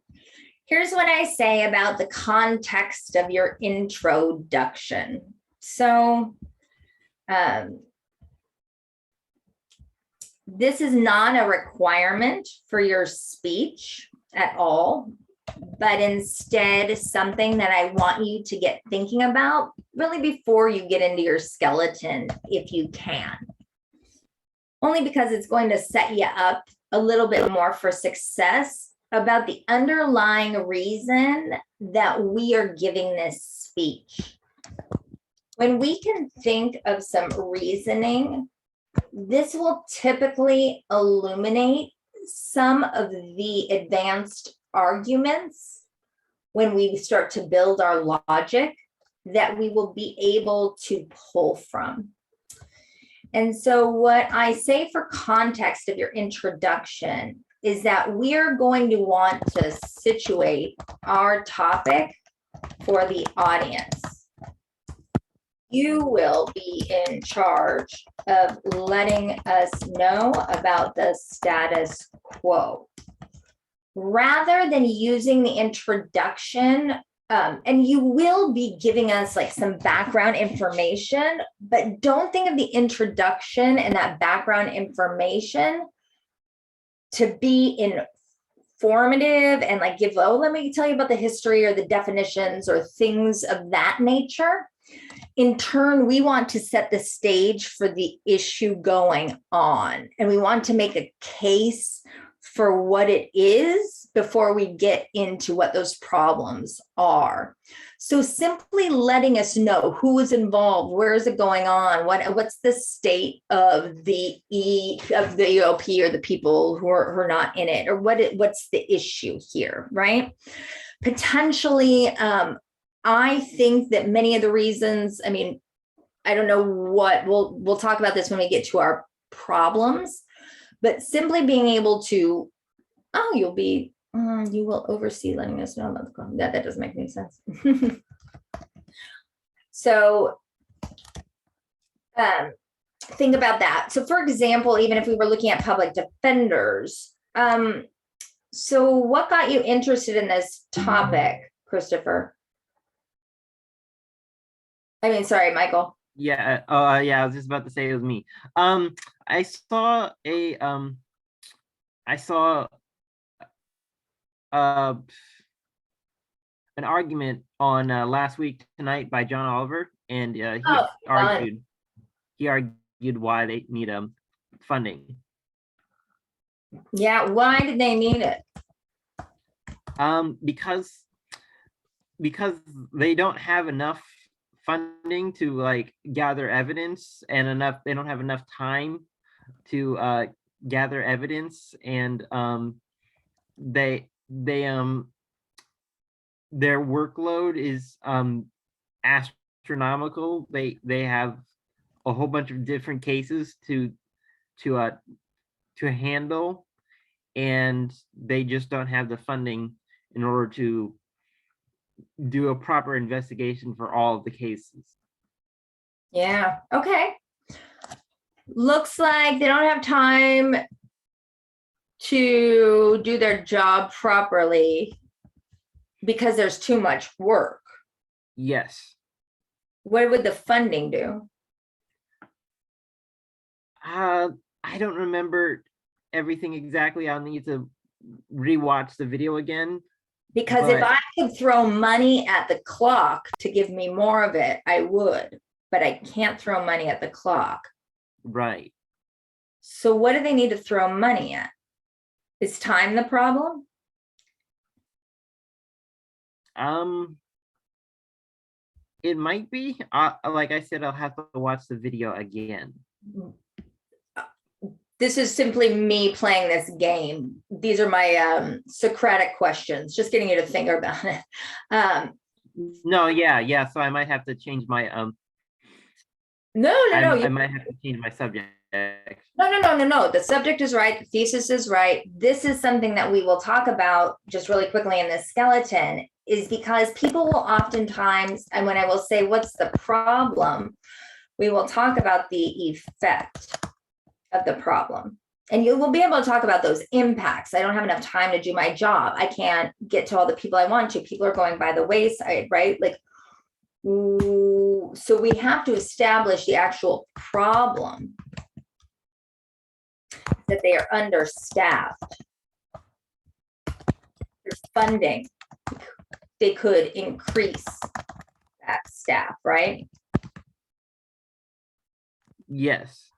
Here's what I say about the context of your introduction. So this is not a requirement for your speech at all, but instead something that I want you to get thinking about really before you get into your skeleton, if you can. Only because it's going to set you up a little bit more for success about the underlying reason that we are giving this speech. When we can think of some reasoning, this will typically illuminate some of the advanced arguments when we start to build our logic that we will be able to pull from. And so what I say for context of your introduction is that we are going to want to situate our topic for the audience. You will be in charge of letting us know about the status quo. Rather than using the introduction, and you will be giving us like some background information, but don't think of the introduction and that background information to be informative and like give, oh, let me tell you about the history or the definitions or things of that nature. In turn, we want to set the stage for the issue going on, and we want to make a case for what it is before we get into what those problems are. So simply letting us know who is involved, where is it going on, what's the state of the EOP or the people who are not in it, or what's the issue here, right? Potentially, I think that many of the reasons, I mean, I don't know what, we'll talk about this when we get to our problems, but simply being able to, you will oversee letting us know about the problem. That doesn't make any sense. So think about that. So for example, even if we were looking at public defenders, so what got you interested in this topic, Christopher? I mean, sorry, Michael. Yeah, yeah, I was just about to say it was me. I saw an argument on Last Week Tonight by John Oliver, and he argued why they need funding. Yeah, why did they need it? Because they don't have enough funding to like gather evidence, and they don't have enough time to gather evidence, and their workload is astronomical. They have a whole bunch of different cases to handle, and they just don't have the funding in order to do a proper investigation for all of the cases. Yeah, okay. Looks like they don't have time to do their job properly because there's too much work. Yes. What would the funding do? I don't remember everything exactly. I'll need to rewatch the video again. Because if I could throw money at the clock to give me more of it, I would, but I can't throw money at the clock. Right. So what do they need to throw money at? Is time the problem? It might be. Like I said, I'll have to watch the video again. This is simply me playing this game. These are my Socratic questions, just getting you to think about it. No, yeah. So I might have to change my No. I might have to change my subject. No. The subject is right. The thesis is right. This is something that we will talk about just really quickly in this skeleton, is because people will oftentimes, and when I will say, what's the problem? We will talk about the effect of the problem. And you will be able to talk about those impacts. I don't have enough time to do my job. I can't get to all the people I want to. People are going by the wayside, right? Like, so we have to establish the actual problem, that they are understaffed. There's funding. They could increase that staff, right? Yes.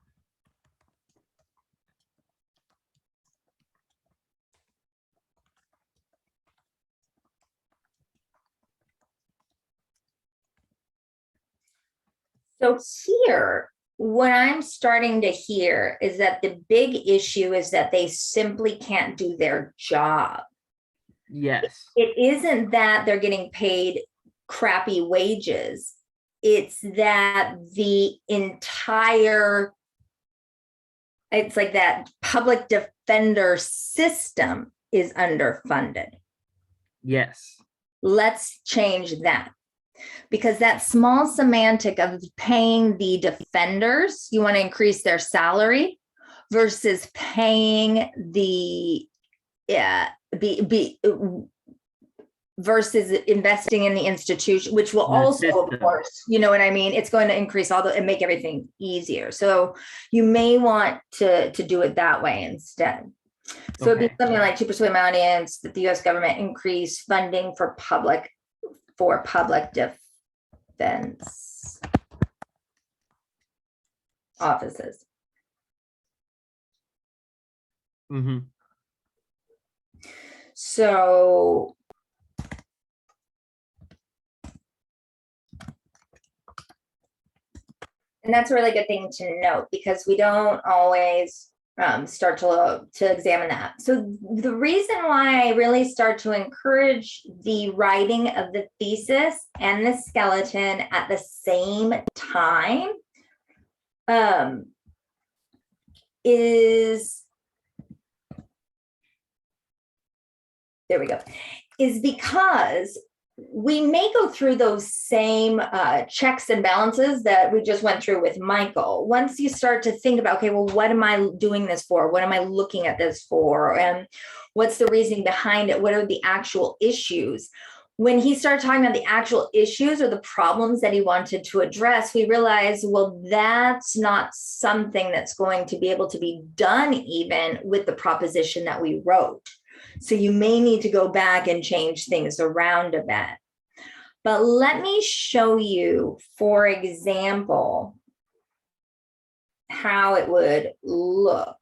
So here, what I'm starting to hear is that the big issue is that they simply can't do their job. Yes. It isn't that they're getting paid crappy wages. It's that the entire, it's like that public defender system is underfunded. Yes. Let's change that. Because that small semantic of paying the defenders, you want to increase their salary versus paying the versus investing in the institution, which will also, of course, you know what I mean? It's going to increase all the and make everything easier. So you may want to do it that way instead. So it'd be something like to persuade my audience that the US government increase funding for public defense offices. Mm-hmm. So and that's a really good thing to note, because we don't always start to examine that. So the reason why I really start to encourage the writing of the thesis and the skeleton at the same time is because we may go through those same checks and balances that we just went through with Michael. Once you start to think about, okay, well, what am I doing this for? What am I looking at this for? And what's the reasoning behind it? What are the actual issues? When he started talking about the actual issues or the problems that he wanted to address, we realized, well, that's not something that's going to be able to be done even with the proposition that we wrote. So you may need to go back and change things around a bit. But let me show you, for example, how it would look.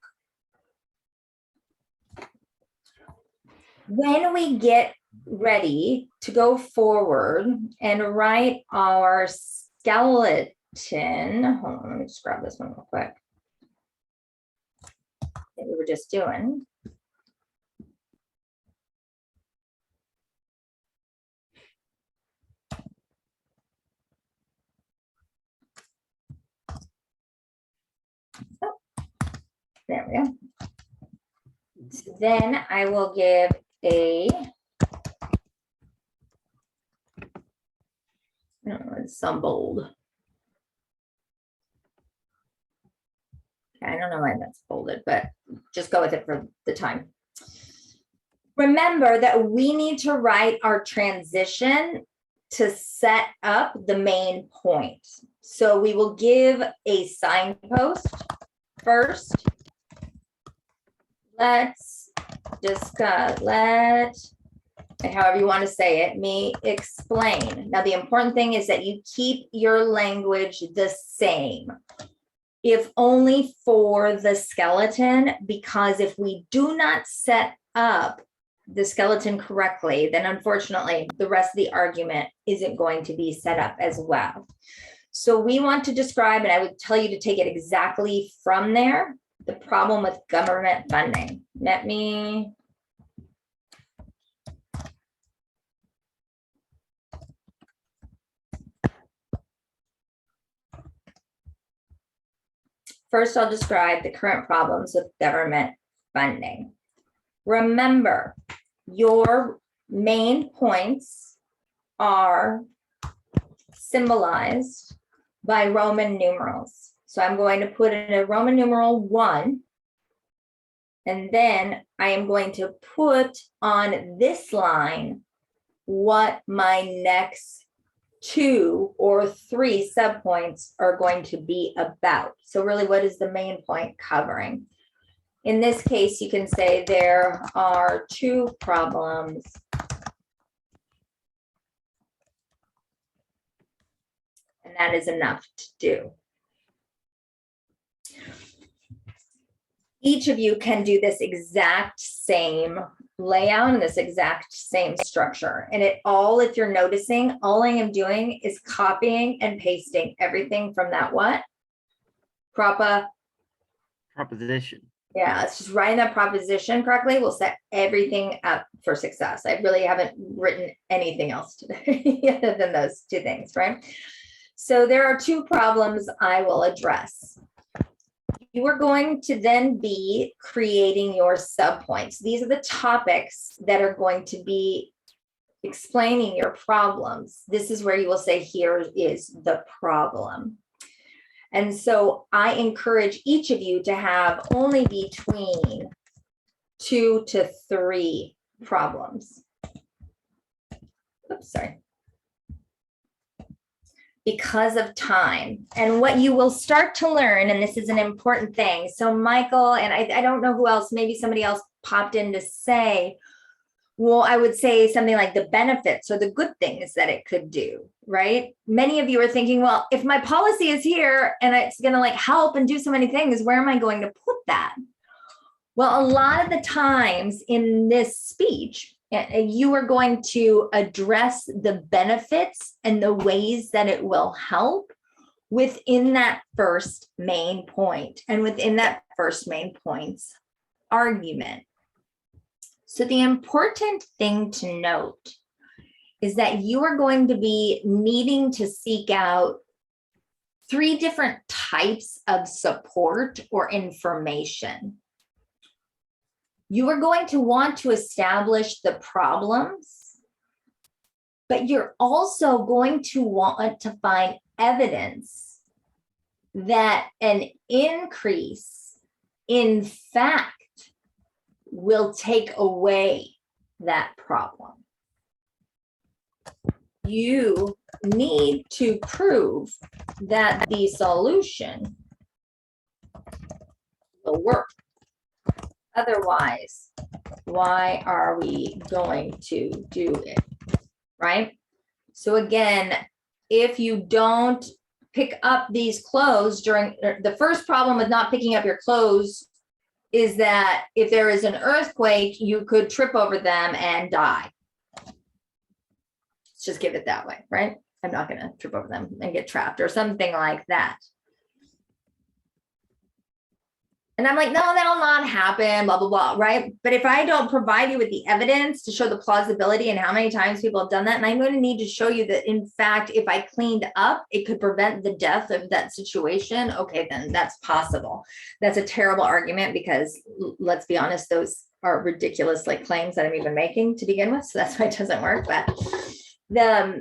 When we get ready to go forward and write our skeleton, hold on, let me just grab this one real quick. That we were just doing. Oh, there we go. So then I will give some bold. I don't know why that's bolded, but just go with it for the time. Remember that we need to write our transition to set up the main point. So we will give a signpost first. Let's discuss, however you want to say it, me explain. Now, the important thing is that you keep your language the same, if only for the skeleton, because if we do not set up the skeleton correctly, then unfortunately, the rest of the argument isn't going to be set up as well. So we want to describe, and I would tell you to take it exactly from there, the problem with government funding. Let me first, I'll describe the current problems with government funding. Remember, your main points are symbolized by Roman numerals. So I'm going to put in a Roman numeral 1, and then I am going to put on this line what my next 2 or 3 subpoints are going to be about. So really, what is the main point covering? In this case, you can say there are 2 problems and that is enough to do. Each of you can do this exact same layout and this exact same structure. And it all, if you're noticing, all I am doing is copying and pasting everything from that what? Proposition. Yeah, it's just writing that proposition correctly will set everything up for success. I really haven't written anything else today other than those 2 things, right? So there are 2 problems I will address. You are going to then be creating your subpoints. These are the topics that are going to be explaining your problems. This is where you will say, here is the problem. And so I encourage each of you to have only between 2 to 3 problems. Oops, sorry. Because of time. And what you will start to learn, and this is an important thing. So Michael, and I don't know who else, maybe somebody else popped in to say, well, I would say something like the benefits or the good things that it could do, right? Many of you are thinking, well, if my policy is here and it's going to like help and do so many things, where am I going to put that? Well, a lot of the times in this speech, you are going to address the benefits and the ways that it will help within that first main point and within that first main point's argument. So the important thing to note is that you are going to be needing to seek out 3 different types of support or information. You are going to want to establish the problems, but you're also going to want to find evidence that an increase, in fact, will take away that problem. You need to prove that the solution will work. Otherwise, why are we going to do it, right? So again, if you don't pick up these clothes during, the first problem with not picking up your clothes is that if there is an earthquake, you could trip over them and die. Let's just give it that way, right? I'm not gonna trip over them and get trapped or something like that. And I'm like, no, that'll not happen, blah, blah, blah, right? But if I don't provide you with the evidence to show the plausibility and how many times people have done that, and I'm going to need to show you that, in fact, if I cleaned up, it could prevent the death of that situation. Okay, then that's possible. That's a terrible argument because let's be honest, those are ridiculous like claims that I'm even making to begin with. So that's why it doesn't work. But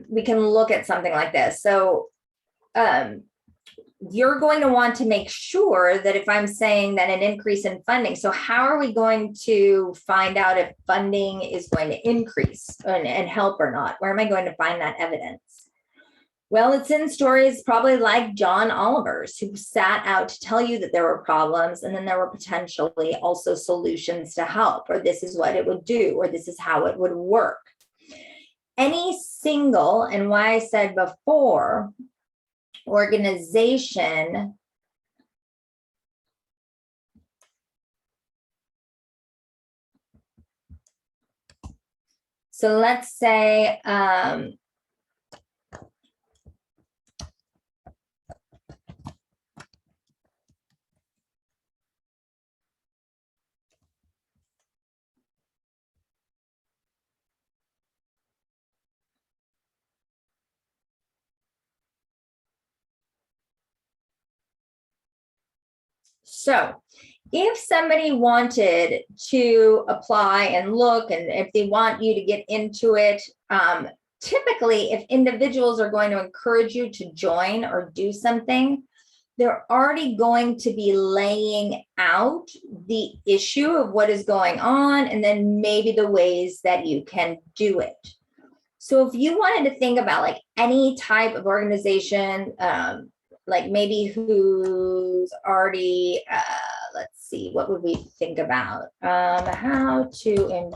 we can look at something like this. So, you're going to want to make sure that if I'm saying that an increase in funding, so how are we going to find out if funding is going to increase and help or not? Where am I going to find that evidence? Well, it's in stories probably like John Oliver's, who sat out to tell you that there were problems and then there were potentially also solutions to help, or this is what it would do, or this is how it would work. Any single, and why I said before, organization so let's say so if somebody wanted to apply and look, and if they want you to get into it, typically if individuals are going to encourage you to join or do something, they're already going to be laying out the issue of what is going on and then maybe the ways that you can do it. So if you wanted to think about like any type of organization, like maybe who's already, let's see, what would we think about? How to,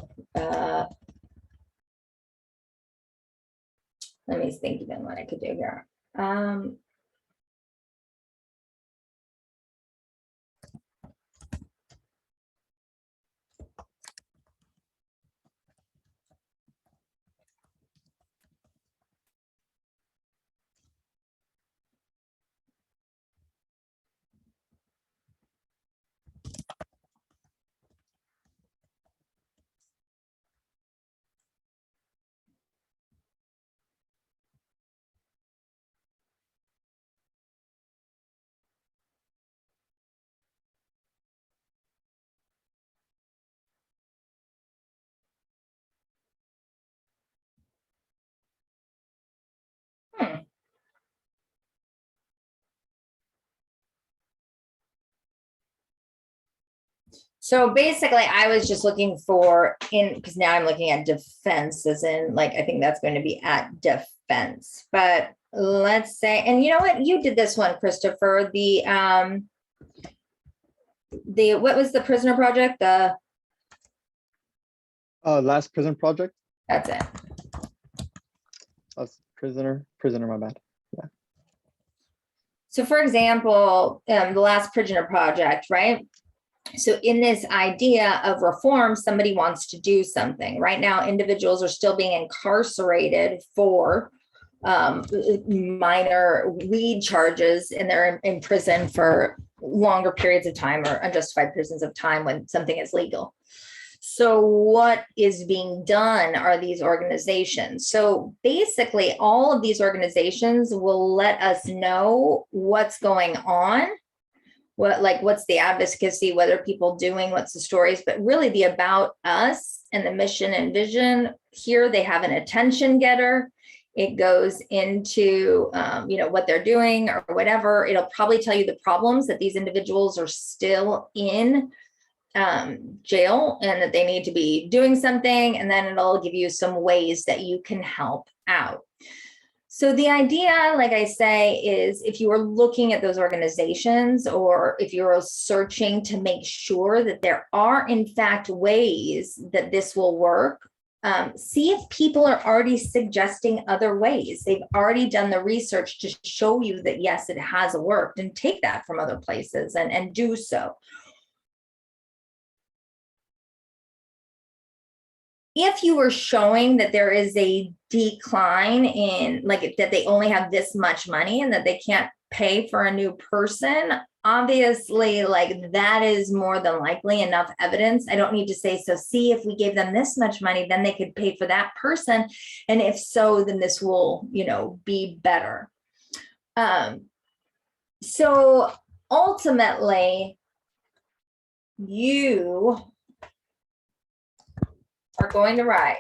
let me think even what I could do here. So basically, I was just looking for because now I'm looking at defense as in like, I think that's going to be at defense, but let's say, and you know what, you did this one, Christopher, what was the prisoner project? The last prison project. That's it. That's prisoner, my bad. Yeah. So for example, the last prisoner project, right? So in this idea of reform, somebody wants to do something. Right now, individuals are still being incarcerated for minor weed charges, and they're in prison for longer periods of time or unjustified prisons of time when something is legal. So what is being done are these organizations. So basically, all of these organizations will let us know what's going on, what's the advocacy, what are people doing, what's the stories, but really the about us and the mission and vision. Here they have an attention getter. It goes into, what they're doing or whatever. It'll probably tell you the problems that these individuals are still in jail and that they need to be doing something. And then it'll give you some ways that you can help out. So the idea, like I say, is if you are looking at those organizations or if you're searching to make sure that there are in fact ways that this will work, see if people are already suggesting other ways. They've already done the research to show you that, yes, it has worked, and take that from other places and do so. If you were showing that there is a decline in, like, that they only have this much money and that they can't pay for a new person, obviously, like, that is more than likely enough evidence. I don't need to say, so see, if we gave them this much money, then they could pay for that person. And if so, then this will, be better. So ultimately, you are going to write.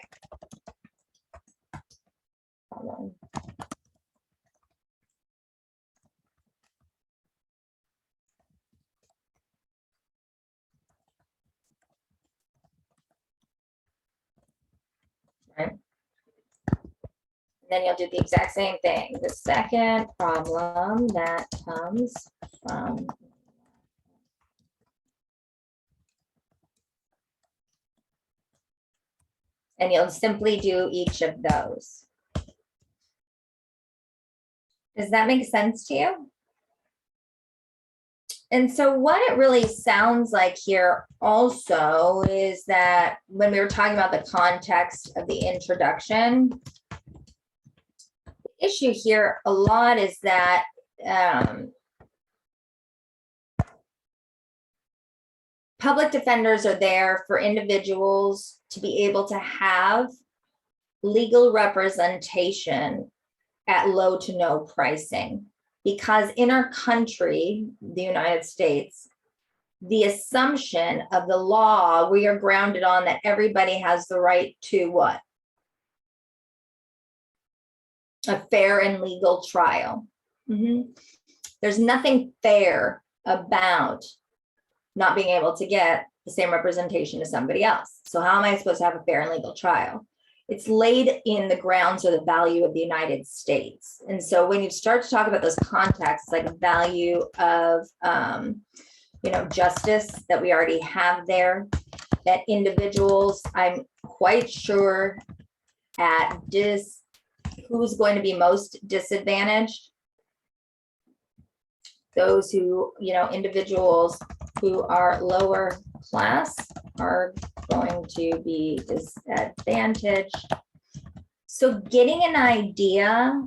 Right. And then you'll do the exact same thing. The second problem that comes from and you'll simply do each of those. Does that make sense to you? And so what it really sounds like here also is that when we were talking about the context of the introduction, the issue here a lot is that public defenders are there for individuals to be able to have legal representation at low to no pricing. Because in our country, the United States, the assumption of the law, we are grounded on that everybody has the right to what? A fair and legal trial. There's nothing fair about not being able to get the same representation as somebody else. So how am I supposed to have a fair and legal trial? It's laid in the grounds or the value of the United States. And so when you start to talk about those contexts, like value of, justice that we already have there, that individuals, I'm quite sure who's going to be most disadvantaged? Those who, individuals who are lower class are going to be disadvantaged. So getting an idea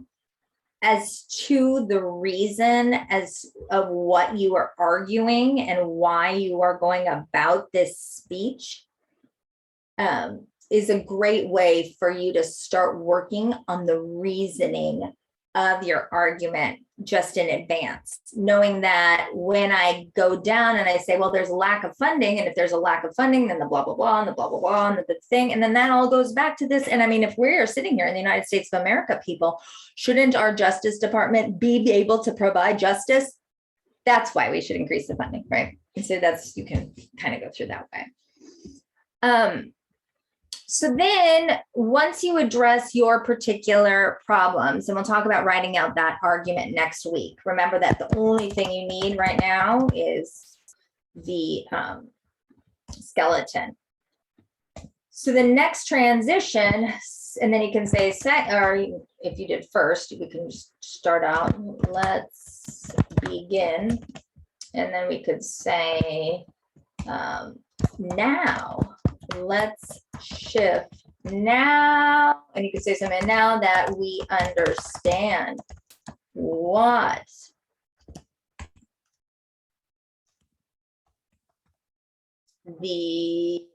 as to the reason of what you are arguing and why you are going about this speech is a great way for you to start working on the reasoning of your argument just in advance, knowing that when I go down and I say, well, there's a lack of funding, and if there's a lack of funding, then the blah, blah, blah, and the blah, blah, blah, and the thing, and then that all goes back to this. And I mean, if we're sitting here in the United States of America, people, shouldn't our Justice Department be able to provide justice? That's why we should increase the funding, right? And so you can kind of go through that way. So then once you address your particular problems, and we'll talk about writing out that argument next week. Remember that the only thing you need right now is the skeleton. So the next transition, and then you can say, or if you did first, we can just start out, let's begin. And then we could say, now. Let's shift now, and you could say something, now that we understand what the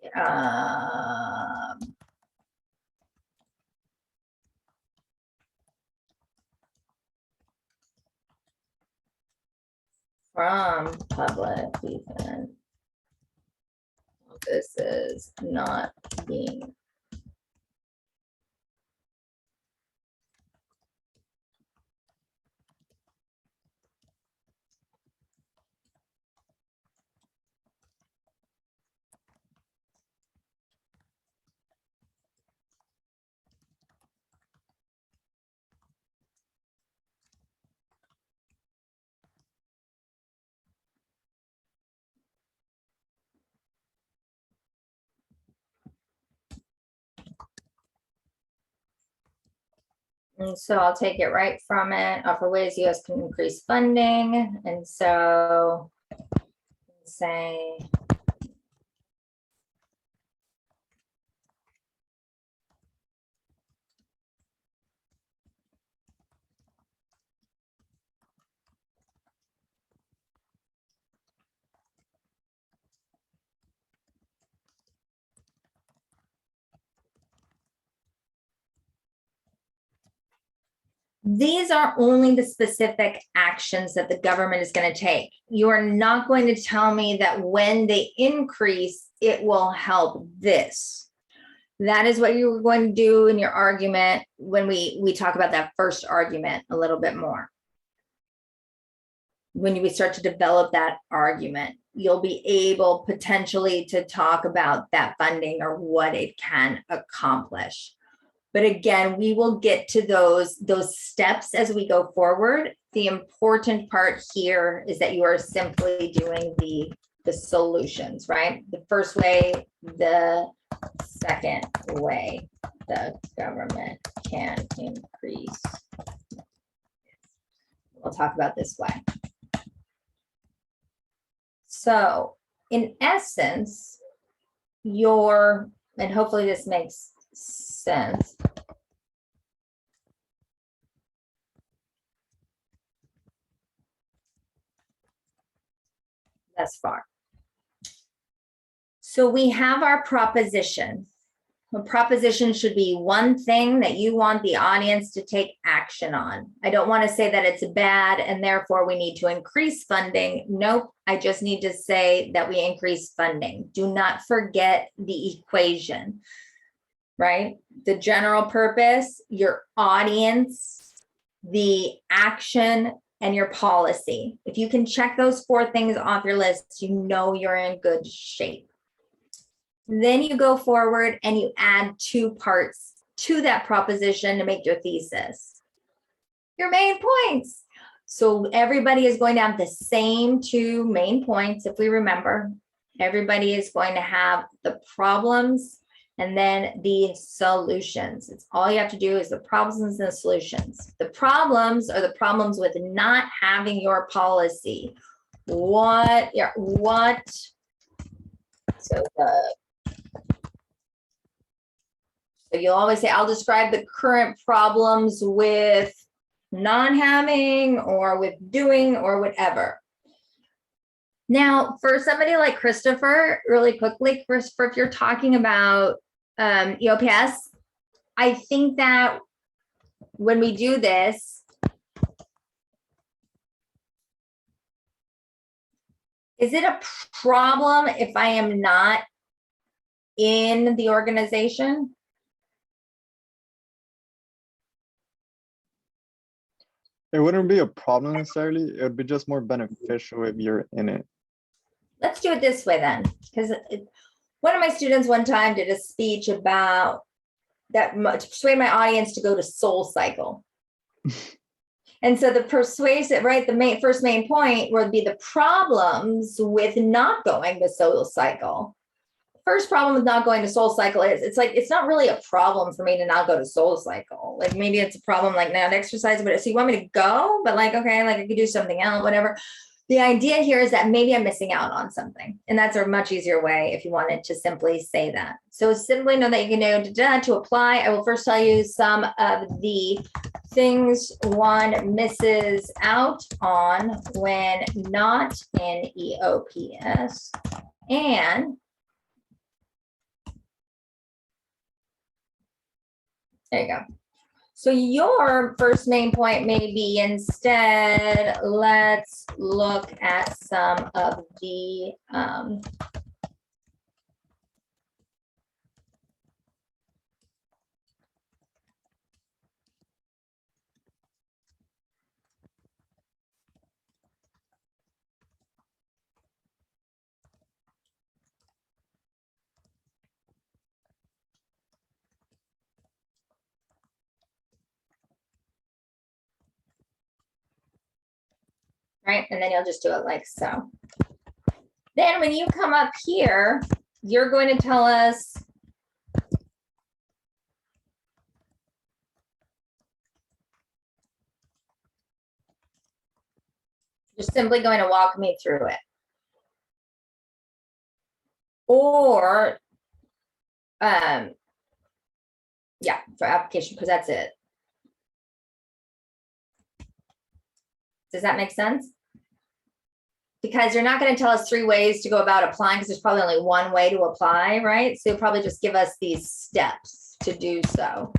from public defense. This is not being And so I'll take it right from it, offer ways US can increase funding. And so say, these are only the specific actions that the government is going to take. You are not going to tell me that when they increase, it will help this. That is what you were going to do in your argument when we talk about that first argument a little bit more. When we start to develop that argument, you'll be able potentially to talk about that funding or what it can accomplish. But again, we will get to those steps as we go forward. The important part here is that you are simply doing the solutions, right? The first way, the second way the government can increase. We'll talk about this way. So in essence, and hopefully this makes sense. Thus far. So we have our proposition. A proposition should be one thing that you want the audience to take action on. I don't want to say that it's bad and therefore we need to increase funding. Nope, I just need to say that we increase funding. Do not forget the equation, right? The general purpose, your audience, the action, and your policy. If you can check those 4 things off your list, you know you're in good shape. Then you go forward and you add 2 parts to that proposition to make your thesis. Your main points. So everybody is going to have the same 2 main points. If we remember, everybody is going to have the problems and then the solutions. It's all you have to do is the problems and the solutions. The problems are the problems with not having your policy. So you'll always say, I'll describe the current problems with non-having or with doing or whatever. Now, for somebody like Christopher, really quickly, Christopher, if you're talking about EOPS, I think that when we do this, is it a problem if I am not in the organization? It wouldn't be a problem necessarily. It would be just more beneficial if you're in it. Let's do it this way then, because one of my students one time did a speech about that to persuade my audience to go to Soul Cycle. And so the persuasive, right, the first main point would be the problems with not going to Soul Cycle. First problem with not going to Soul Cycle is it's not really a problem for me to not go to Soul Cycle. Like maybe it's a problem like not exercise, but so you want me to go, but like, okay, like I could do something else, whatever. The idea here is that maybe I'm missing out on something. And that's a much easier way if you wanted to simply say that. So simply know that you can do to apply. I will first tell you some of the things one misses out on when not in EOPS. And there you go. So your first main point may be instead, let's look at some of the right? And then you'll just do it like so. Then when you come up here, you're going to tell us You're simply going to walk me through it. Or, yeah, for application, because that's it. Does that make sense? Because you're not going to tell us 3 ways to go about applying, because there's probably only one way to apply, right? So you'll probably just give us these steps to do so.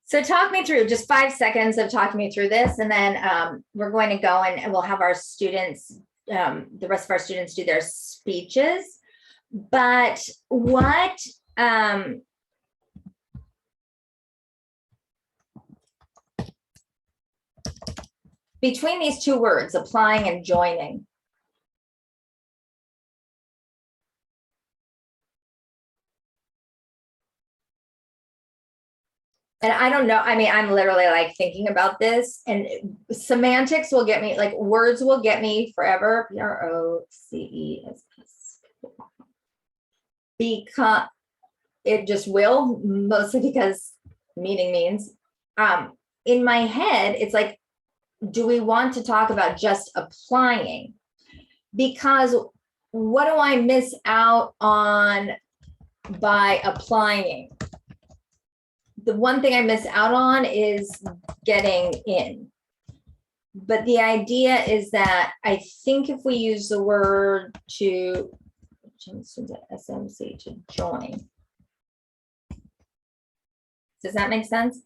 So talk me through just 5 seconds of talking me through this, and then we're going to go and we'll have our students, the rest of our students do their speeches. But what, between these 2 words, applying and joining, and I don't know, I mean, I'm literally like thinking about this, and semantics will get me, like words will get me forever. Process. Because it just will, mostly because meaning means. In my head, it's like, do we want to talk about just applying? Because what do I miss out on by applying? The one thing I miss out on is getting in. But the idea is that I think if we use the word to SMC, to join. Does that make sense?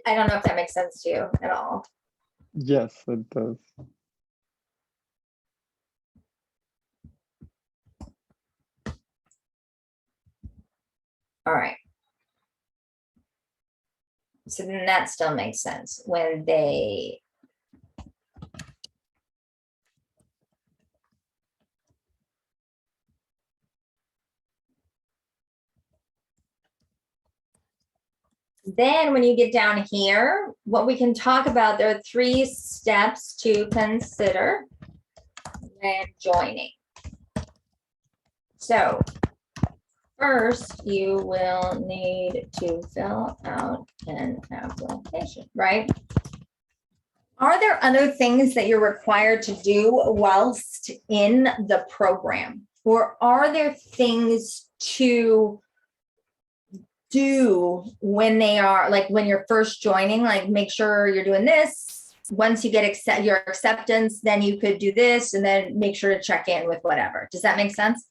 I don't know if that makes sense to you at all. Yes, it does. All right. So then that still makes sense when they then when you get down here, what we can talk about, there are 3 steps to consider when joining. So first, you will need to fill out an application, right? Are there other things that you're required to do whilst in the program? Or are there things to do when they are, like when you're first joining, like make sure you're doing this. Once you get your acceptance, then you could do this, and then make sure to check in with whatever. Does that make sense?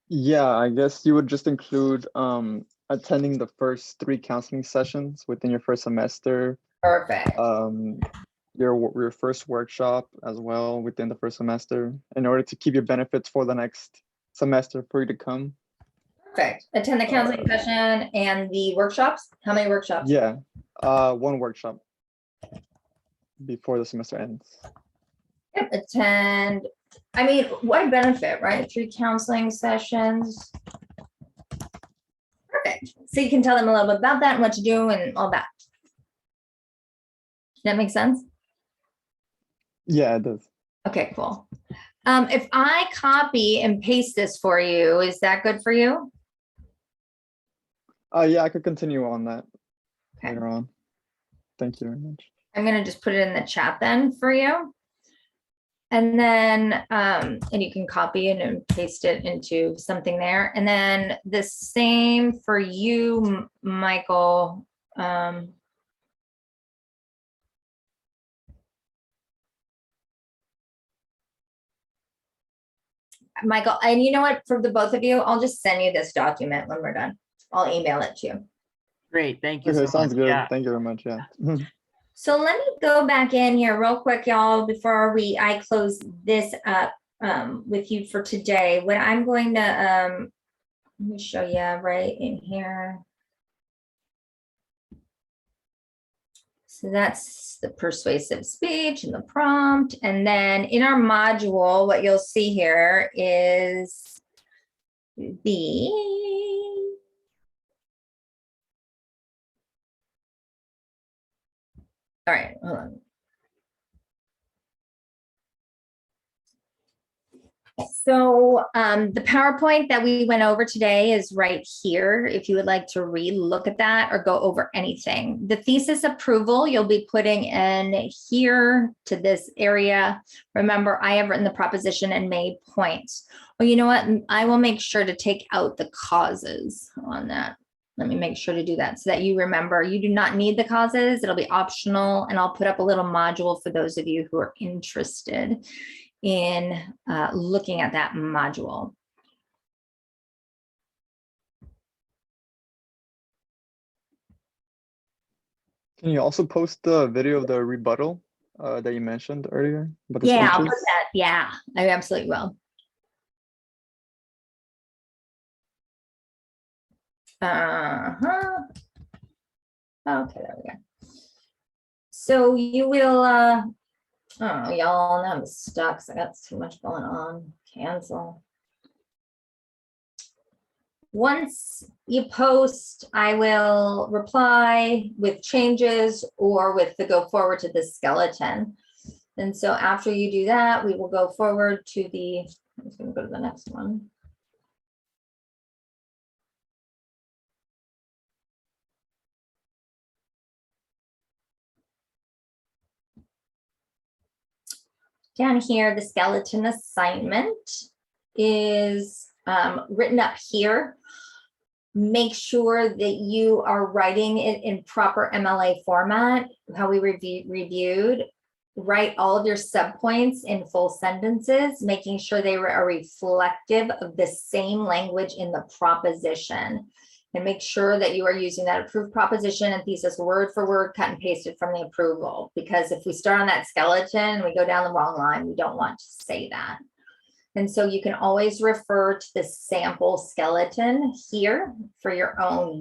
Yeah, I guess you would just include attending the first 3 counseling sessions within your first semester. Perfect. Your first workshop as well within the first semester, in order to keep your benefits for the next semester for you to come. Perfect. Attend the counseling session and the workshops. How many workshops? Yeah, 1 workshop before the semester ends. Yep. Attend. I mean, what benefit, right? 3 counseling sessions. Perfect. So you can tell them a little bit about that and what to do and all that. Does that make sense? Yeah, it does. Okay, cool. If I copy and paste this for you, is that good for you? Yeah, I could continue on that Okay. later on. Thank you very much. I'm gonna just put it in the chat then for you. And then, and you can copy it and paste it into something there. And then the same for you, Michael. Michael, and you know what, for the both of you, I'll just send you this document when we're done. I'll email it to you. Great, thank you Okay, so sounds much. good. Yeah. Thank you very much. Yeah. So let me go back in here real quick, y'all, before I close this up with you for today. What I'm going to, let me show you right in here. So that's the persuasive speech and the prompt. And then in our module, what you'll see here is the All right, hold on. So the PowerPoint that we went over today is right here. If you would like to re-look at that or go over anything. The thesis approval you'll be putting in here to this area. Remember, I have written the proposition and made points. Well, you know what? I will make sure to take out the causes on that. Let me make sure to do that so that you remember you do not need the causes. It'll be optional, and I'll put up a little module for those of you who are interested in looking at that module. Can you also post the video of the rebuttal that you mentioned earlier? About the Yeah, I'll speeches? put that. Yeah, I absolutely will. Uh-huh. Okay, there we go. So you will, oh, y'all, now I'm stuck. So I got too much going on. Cancel. Once you post, I will reply with changes or with the go forward to the skeleton. And so after you do that, we will go forward to the, I'm just going to go to the next one. Down here, the skeleton assignment is written up here. Make sure that you are writing it in proper MLA format, how we reviewed. Write all of your subpoints in full sentences, making sure they are reflective of the same language in the proposition. And make sure that you are using that approved proposition and thesis word for word, cut and pasted from the approval. Because if we start on that skeleton and we go down the wrong line, we don't want to say that. And so you can always refer to the sample skeleton here for your own